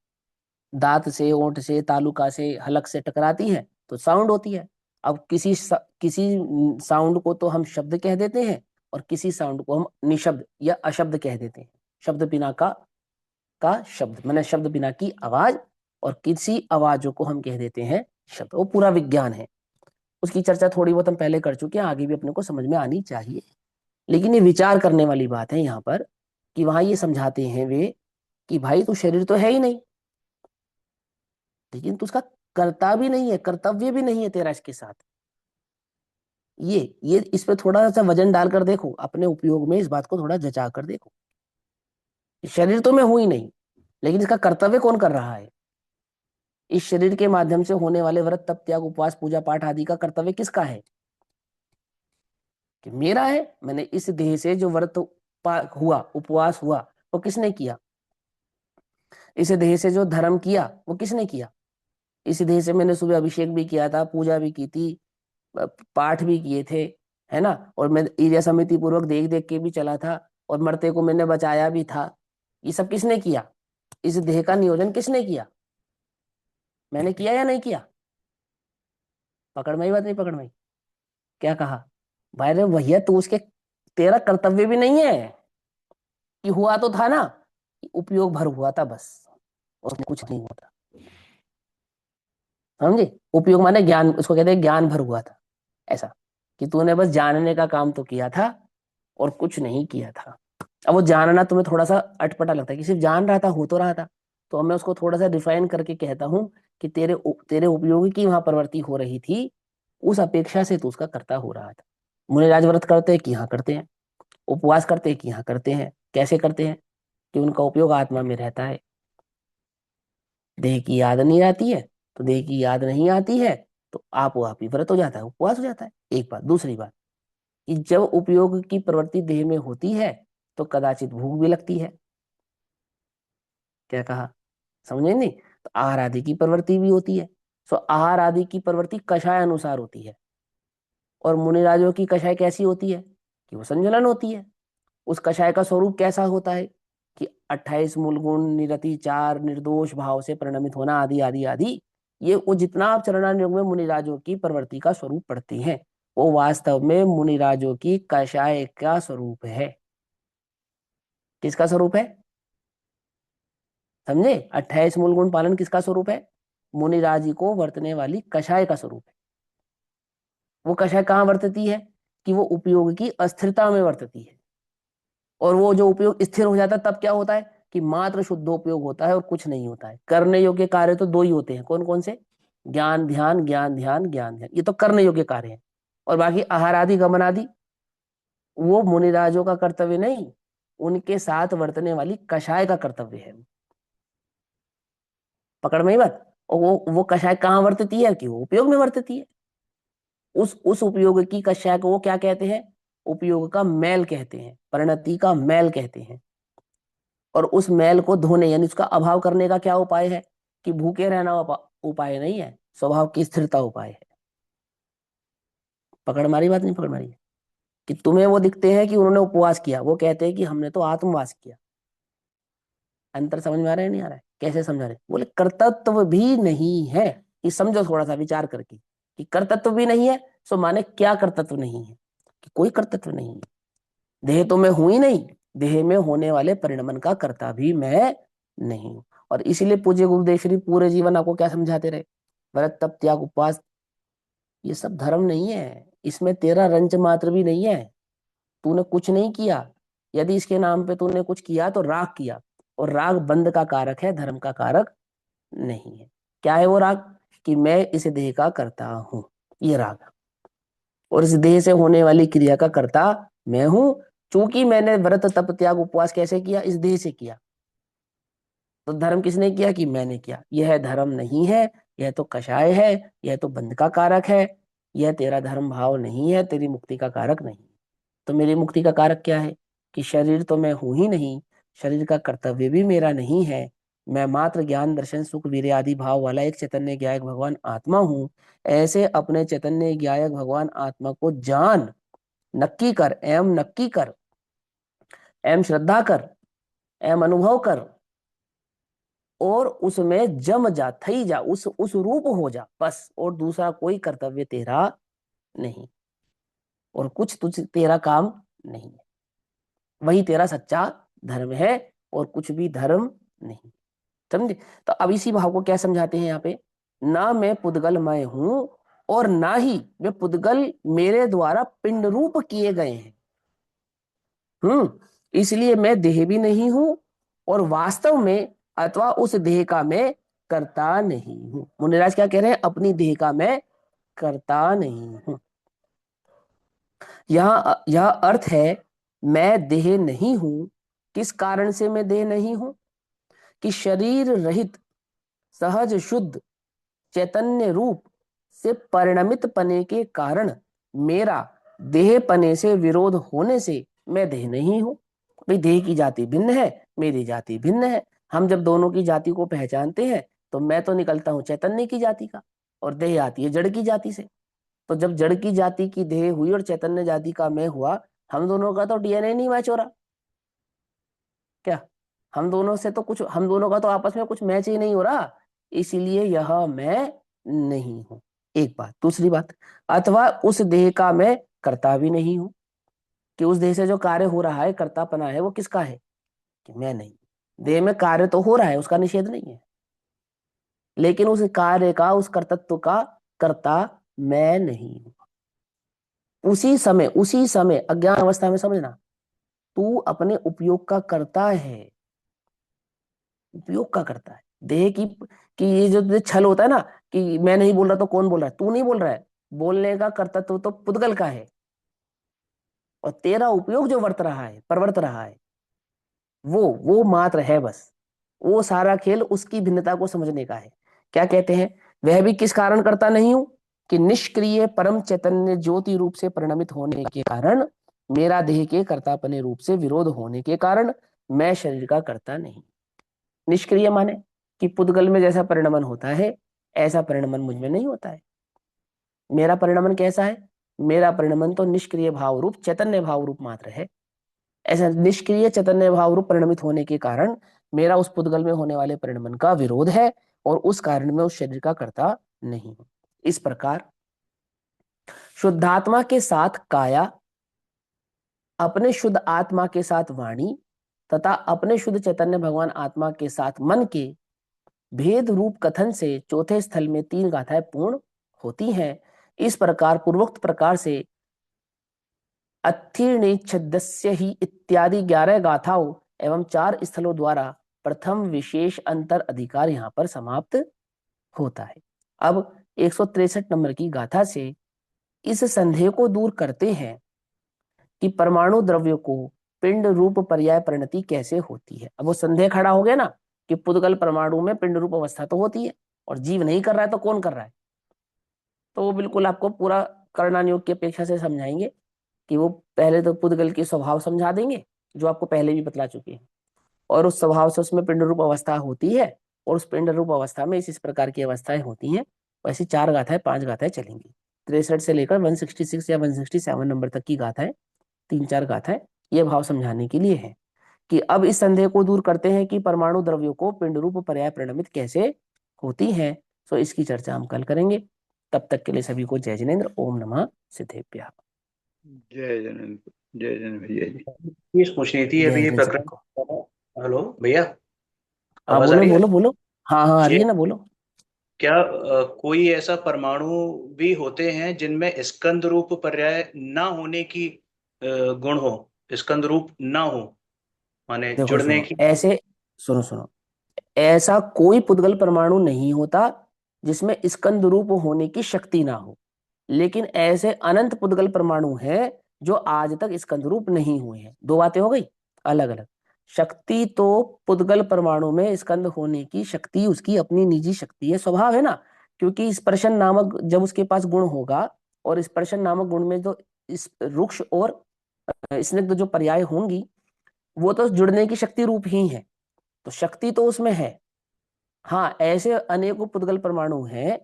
Speaker 1: दांत से, ओंठ से, तालुका से, हलक से टकराती है तो साउंड होती है। अब किसी साउंड को तो हम शब्द कह देते हैं, और किसी साउंड को हम निशब्द या अशब्द कह देते हैं। शब्द बिना का शब्द मैंने शब्द बिना की आवाज, और किसी आवाजों को हम कह देते हैं शब्द। वो पूरा विज्ञान है। उसकी चर्चा थोड़ी बहुत हम पहले कर चुके हैं, आगे भी अपने को समझ में आनी चाहिए। लेकिन ये विचार करने वाली बात है यहाँ पर, कि वहां ये समझाते हैं वे कि भाई तू शरीर तो है ही नहीं, लेकिन तू उसका कर्ता भी नहीं है, कर्तव्य भी नहीं है तेरा इसके साथ। ये इस पे थोड़ा सा वजन डालकर देखो, अपने उपयोग में इस बात को थोड़ा जचा कर देखो। शरीर तो मैं हूं ही नहीं, लेकिन इसका कर्तव्य कौन कर रहा है? इस शरीर के माध्यम से होने वाले व्रत तप त्याग उपवास पूजा पाठ आदि का कर्तव्य किसका है? कि मेरा है। मैंने इस देह से जो व्रत हुआ, उपवास हुआ, वो किसने किया? इस देह से जो धर्म किया वो किसने किया? इस देह से मैंने सुबह अभिषेक भी किया था, पूजा भी की थी, पाठ भी किए थे, है ना। और मैं ईर्ष्या समिति पूर्वक देख देख के भी चला था, और मरते को मैंने बचाया भी था। ये सब किसने किया? इस देह का नियोजन किसने किया? मैंने किया या नहीं किया? पकड़ में आई बात? नहीं पकड़ में आई? क्या कहा? भाई रे भैया, तू उसके तेरा कर्तव्य भी नहीं है। कि हुआ तो था ना, कि उपयोग भर हुआ था बस, उसमें कुछ नहीं होता। समझे? उपयोग माने ज्ञान, उसको कहते हैं ज्ञान भर हुआ था। ऐसा कि तूने बस जानने का काम तो किया था और कुछ नहीं किया था। अब वो जानना तुम्हें थोड़ा सा अटपटा लगता है कि सिर्फ जान रहा था, हो तो रहा था। तो अब मैं उसको थोड़ा सा डिफाइन करके कहता हूँ कि तेरे उपयोगी की वहां प्रवृत्ति हो रही थी, उस अपेक्षा से तू उसका कर्ता हो रहा था। मुनि राज व्रत करते हैं कि यहाँ करते हैं, उपवास करते हैं कि यहाँ करते हैं। कैसे करते हैं? कि उनका उपयोग आत्मा में रहता है। देह की याद नहीं आती है, तो देह की याद नहीं आती है, तो आप ही व्रत हो जाता है, उपवास हो जाता है। एक बात। दूसरी बात, कि जब उपयोग की प्रवृत्ति देह में होती है, तो कदाचित भूख भी लगती है। क्या कहा? समझे नहीं? तो आहार आदि की प्रवृत्ति भी होती है। सो आहार आदि की प्रवृत्ति कषाय अनुसार होती है। और मुनिराजों की कषाय कैसी होती है? कि वो संजलन होती है। उस कषाय का स्वरूप कैसा होता है? कि 28 मूल गुण, निरति, चार, निर्दोष भाव से परिणमित होना, आदि आदि आदि, ये वो जितना आप चरणानुयोग में मुनिराजों की प्रवृत्ति का स्वरूप पढ़ते हैं, वो वास्तव में मुनिराजों की कषाय का स्वरूप है। किसका स्वरूप है? समझे? 28 मूल गुण पालन किसका स्वरूप है? मुनिराजी को वर्तने वाली कषाय का स्वरूप है। वो कषाय कहाँ वर्तती है? कि वो उपयोग की अस्थिरता में वर्तती है। और वो जो उपयोग स्थिर हो जाता है तब क्या होता है? कि मात्र शुद्धोपयोग होता है और कुछ नहीं होता है। करने योग्य कार्य तो दो ही होते हैं। कौन कौन से? ज्ञान ध्यान, ज्ञान ध्यान, ज्ञान ध्यान, ये तो करने योग्य कार्य हैं। और बाकी आहार आदि, गमन आदि, वो मुनिराजों का कर्तव्य नहीं, उनके साथ वर्तने वाली कषाय का कर्तव्य है। पकड़ में ही बात। और वो कषाय कहाँ वर्तती है? कि वो उपयोग में वर्तती है। उस उपयोग की कषाय को वो क्या कहते हैं? उपयोग का मैल कहते हैं, परिणति का मैल कहते हैं। और उस मैल को धोने यानी उसका अभाव करने का क्या उपाय है? कि भूखे रहना उपाय नहीं है, स्वभाव की स्थिरता उपाय है। पकड़ मारी बात? नहीं पकड़ मारी? कि तुम्हें वो दिखते हैं कि उन्होंने उपवास किया, वो कहते हैं कि हमने तो आत्मवास किया। अंतर समझ में आ रहा है नहीं आ रहा है? कैसे समझा रहे? बोले कर्तव्य भी नहीं है। ये समझो थोड़ा सा विचार करके, कि कर्तव्य भी नहीं है, सो माने क्या कर्तव्य नहीं है? कि कोई कर्तव्य नहीं है। देह तो मैं हूं ही नहीं, देह में होने वाले परिणमन का कर्ता भी मैं नहीं हूं। और इसीलिए पूज्य गुरुदेव श्री पूरे जीवन आपको क्या समझाते रहे? व्रत तप त्याग उपवास, ये सब धर्म नहीं है, इसमें तेरा रंच मात्र भी नहीं है। तूने कुछ नहीं किया। यदि इसके नाम पे तूने कुछ किया तो राग किया, और राग बंध का कारक है, धर्म का कारक नहीं है। क्या है वो राग? कि मैं इस देह का करता हूं, ये राग। और इस देह से होने वाली क्रिया का कर्ता मैं हूं। चूंकि मैंने व्रत तप त्याग उपवास कैसे किया? इस देह से किया। तो धर्म किसने किया? कि मैंने किया। यह धर्म नहीं है, यह तो कषाय है, यह तो बंध का कारक है। यह तेरा धर्म भाव नहीं है, तेरी मुक्ति का कारक नहीं। तो मेरी मुक्ति का कारक क्या है? कि शरीर तो मैं हूं ही नहीं, शरीर का कर्तव्य भी मेरा नहीं है। मैं मात्र ज्ञान दर्शन सुख वीर्य आदि भाव वाला एक चैतन्य ज्ञायक भगवान आत्मा हूं। ऐसे अपने चैतन्य ज्ञायक भगवान आत्मा को जान, नक्की कर, एवं नक्की कर, एवं श्रद्धा कर, एवं अनुभव कर, और उसमें जम जा, थई जा, उस रूप हो जा, बस। और दूसरा कोई कर्तव्य तेरा नहीं, और कुछ तुझ तेरा काम नहीं है। वही तेरा सच्चा धर्म है, और कुछ भी धर्म नहीं। समझे? तो अब इसी भाव को क्या समझाते हैं यहाँ पे? ना मैं पुद्गलमय हूं, और ना ही वे पुद्गल मेरे द्वारा पिंड रूप किए गए हैं। इसलिए मैं देह भी नहीं हूं, और वास्तव में अथवा उस देह का मैं करता नहीं हूं। मुनिराज क्या कह रहे हैं? अपनी देह का मैं करता नहीं हूं। यह अर्थ है, मैं देह नहीं हूं। किस कारण से मैं देह नहीं हूं? कि शरीर रहित सहज शुद्ध चैतन्य रूप से परिणमित पने के कारण मेरा देह पने से विरोध होने से मैं देह नहीं हूं। भाई देह की जाति भिन्न है, मेरी जाति भिन्न है। हम जब दोनों की जाति को पहचानते हैं तो मैं तो निकलता हूं चैतन्य की जाति का, और देह आती है जड़ की जाति से। तो जब जड़ की जाति की देह हुई और चैतन्य जाति का मैं हुआ, हम दोनों का तो डीएनए नहीं मैच हो रहा क्या? हम दोनों का तो आपस में कुछ मैच ही नहीं हो रहा। इसीलिए यह मैं नहीं हूं। एक बात। दूसरी बात, अथवा उस देह का मैं करता भी नहीं हूं। कि उस देह से जो कार्य हो रहा है, कर्तापना है, वो किसका है? कि मैं नहीं। देह में कार्य तो हो रहा है, उसका निषेध नहीं है, लेकिन उस कार्य का, उस कर्तत्व का कर्ता मैं नहीं हूं। उसी समय अज्ञान अवस्था में समझना, तू अपने उपयोग का करता है, उपयोग का करता है देह की। कि ये जो छल होता है ना, कि मैं नहीं बोल रहा तो कौन बोल रहा है? तू नहीं बोल रहा है। बोलने का कर्तव्य तो पुद्गल का है, और तेरा उपयोग जो वर्त रहा है, परवर्त रहा है, वो मात्र है बस। वो सारा खेल उसकी भिन्नता को समझने का है। क्या कहते हैं? वह भी किस कारण करता नहीं हूं? कि निष्क्रिय परम चैतन्य ज्योति रूप से परिणमित होने के कारण, मेरा देह के कर्तापने रूप से विरोध होने के कारण मैं शरीर का करता नहीं। निष्क्रिय माने कि पुद्गल में जैसा परिणमन होता है, ऐसा परिणमन मुझ में नहीं होता है। मेरा परिणमन कैसा है? मेरा परिणमन तो निष्क्रिय भाव रूप, चैतन्य भाव रूप मात्र है। ऐसा निष्क्रिय चैतन्य भाव रूप परिणमित होने के कारण मेरा उस पुद्गल में होने वाले परिणमन का विरोध है और उस कारण मैं उस शरीर का कर्ता नहीं हूं। इस प्रकार शुद्धात्मा के साथ काया, अपने शुद्ध आत्मा के साथ वाणी तथा अपने शुद्ध चैतन्य भगवान आत्मा के साथ मन के भेद रूप कथन से चौथे स्थल में 3 गाथाएं पूर्ण होती हैं। इस प्रकार पूर्वोक्त प्रकार से अत्थिर्णेच्छदस्य ही इत्यादि 11 गाथाओं एवं 4 स्थलों द्वारा प्रथम विशेष अंतर अधिकार यहाँ पर समाप्त होता है। अब 163 नंबर की गाथा से इस संदेह को दूर करते हैं कि परमाणु द्रव्य को पिंड रूप पर्याय परिणति कैसे होती है। अब वो संदेह खड़ा हो गया ना कि पुद्गल परमाणु में पिंड रूप अवस्था तो होती है और जीव नहीं कर रहा है तो कौन कर रहा है। तो वो बिल्कुल आपको पूरा करणान योग की अपेक्षा से समझाएंगे कि वो पहले तो पुद्गल की स्वभाव समझा देंगे जो आपको पहले भी बतला चुके हैं, और उस स्वभाव से उसमें पिंड रूप अवस्था होती है और उस पिंड रूप अवस्था में इस प्रकार की अवस्थाएं होती हैं। वैसी 4 गाथाएं 5 गाथाएं चलेंगी। 63 से लेकर 166 या 167 नंबर तक की गाथाएं, 3-4 गाथाएं ये भाव समझाने के लिए है कि अब इस संदेह को दूर करते हैं कि परमाणु द्रव्यों को पिंड रूप पर्याय परिणमित कैसे होती है। तो इसकी चर्चा हम कल करेंगे। तब तक के लिए सभी को जय जिनेन्द्र। ओम नमः सिद्धेभ्यः।
Speaker 4: जय जन, जय जन भैया जी। ये पूछनी थी
Speaker 1: जय
Speaker 4: अभी ये
Speaker 1: हिंद सभी को।
Speaker 4: प्रकरण। हेलो भैया,
Speaker 1: हाँ
Speaker 4: आवाज आ
Speaker 1: बोलो
Speaker 4: रही है?
Speaker 1: बोलो बोलो। हाँ हाँ आ रही
Speaker 4: ये
Speaker 1: है ना, बोलो।
Speaker 4: क्या कोई ऐसा परमाणु भी होते हैं जिनमें स्कंद रूप पर्याय ना होने की गुण हो, स्कंद रूप ना हो, माने
Speaker 1: देखो
Speaker 4: जुड़ने
Speaker 1: सुनो
Speaker 4: की?
Speaker 1: ऐसे, सुनो सुनो, ऐसा कोई पुद्गल परमाणु नहीं होता जिसमें स्कंद रूप होने की शक्ति ना हो, लेकिन ऐसे अनंत पुद्गल परमाणु हैं जो आज तक स्कंद रूप नहीं हुए हैं। 2 बातें हो गई अलग अलग। शक्ति तो पुद्गल परमाणु में स्कंद होने की शक्ति उसकी अपनी निजी शक्ति है, स्वभाव है ना। क्योंकि स्पर्शन नामक जब उसके पास गुण होगा और स्पर्शन नामक गुण में जो इस रुक्ष और स्निग्ध जो पर्याय होंगी वो तो जुड़ने की शक्ति रूप ही है, तो शक्ति तो उसमें है। हाँ ऐसे अनेकों पुद्गल परमाणु हैं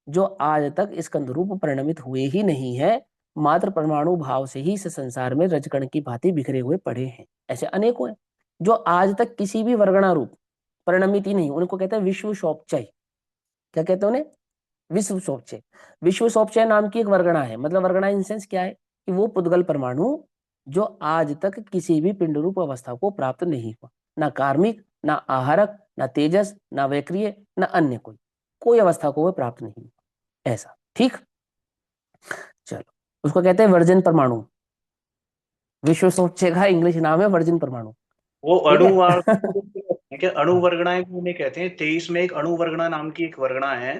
Speaker 1: जो आज तक स्कंद रूप परिणमित हुए ही नहीं है, मात्र परमाणु भाव से ही इस संसार में रजकण की भांति बिखरे हुए पड़े हैं। ऐसे अनेकों हैं जो आज तक किसी भी वर्गणा रूप परिणमित ही नहीं। उनको कहते हैं विश्व शौपचय। क्या कहते हैं उन्हें? विश्व शौपचय। विश्व शौपचय नाम की एक वर्गणा है। मतलब वर्गणा इन सेंस क्या है कि वो पुद्गल परमाणु जो आज तक किसी भी पिंड रूप अवस्था को प्राप्त नहीं हुआ, ना कार्मिक, ना आहारक, ना तेजस, ना वैक्रिय, ना अन्य कोई अवस्था को वो प्राप्त नहीं हुआ, ऐसा। ठीक, चलो उसको कहते हैं वर्जिन परमाणु। विश्व शौचय का इंग्लिश नाम है वर्जिन परमाणु।
Speaker 4: वो
Speaker 1: ठीक
Speaker 4: अणु
Speaker 1: है
Speaker 4: क्या अणु
Speaker 1: हाँ।
Speaker 4: वर्गणाएं भी उन्हें कहते हैं? 23 में एक अणु वर्गणा नाम की एक वर्गणा है।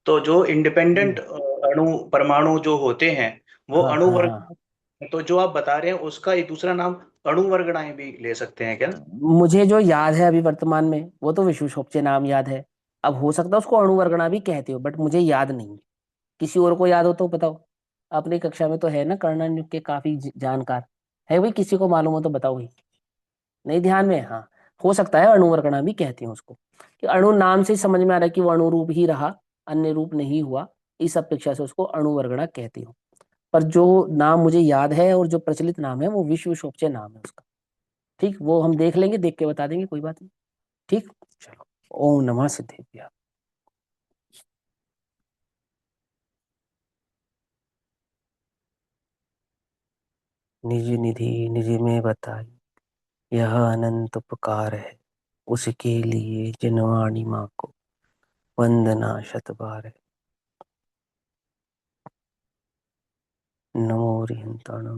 Speaker 4: तो जो इंडिपेंडेंट
Speaker 1: हम्म,
Speaker 4: अणु परमाणु जो होते हैं वो
Speaker 1: हाँ
Speaker 4: अणु
Speaker 1: हाँ हाँ।
Speaker 4: वर्ग। तो जो आप बता रहे हैं उसका एक दूसरा नाम अणु वर्गणाएं भी ले सकते हैं क्या?
Speaker 1: मुझे जो याद है अभी वर्तमान में वो तो विश्व शौचय नाम याद है। अब हो सकता है उसको अणु वर्गणा भी कहते हो, बट मुझे याद नहीं है। किसी और को याद हो तो बताओ। अपनी कक्षा में तो है ना कर्णन के काफी जानकार, है भाई? किसी को मालूम हो तो बताओ भाई। नहीं ध्यान में? हाँ, हो सकता है अणुवर्गणा भी कहते हैं उसको, कि अणु नाम से ही समझ में आ रहा है कि वो अणु रूप ही रहा, अन्य रूप नहीं हुआ, इस अपेक्षा से उसको अणुवर्गणा कहती हूँ। पर जो नाम मुझे याद है और जो प्रचलित नाम है वो विश्व शोभचे नाम है उसका। ठीक, वो हम देख लेंगे, देख के बता देंगे, कोई बात नहीं। ठीक, चलो। ओम नमः सिद्धेभ्य। निज निधि निज में बताई, यह अनंत उपकार है, उसके लिए जनवाणी माँ को वंदना शत बार है। नमो रिहंताणम।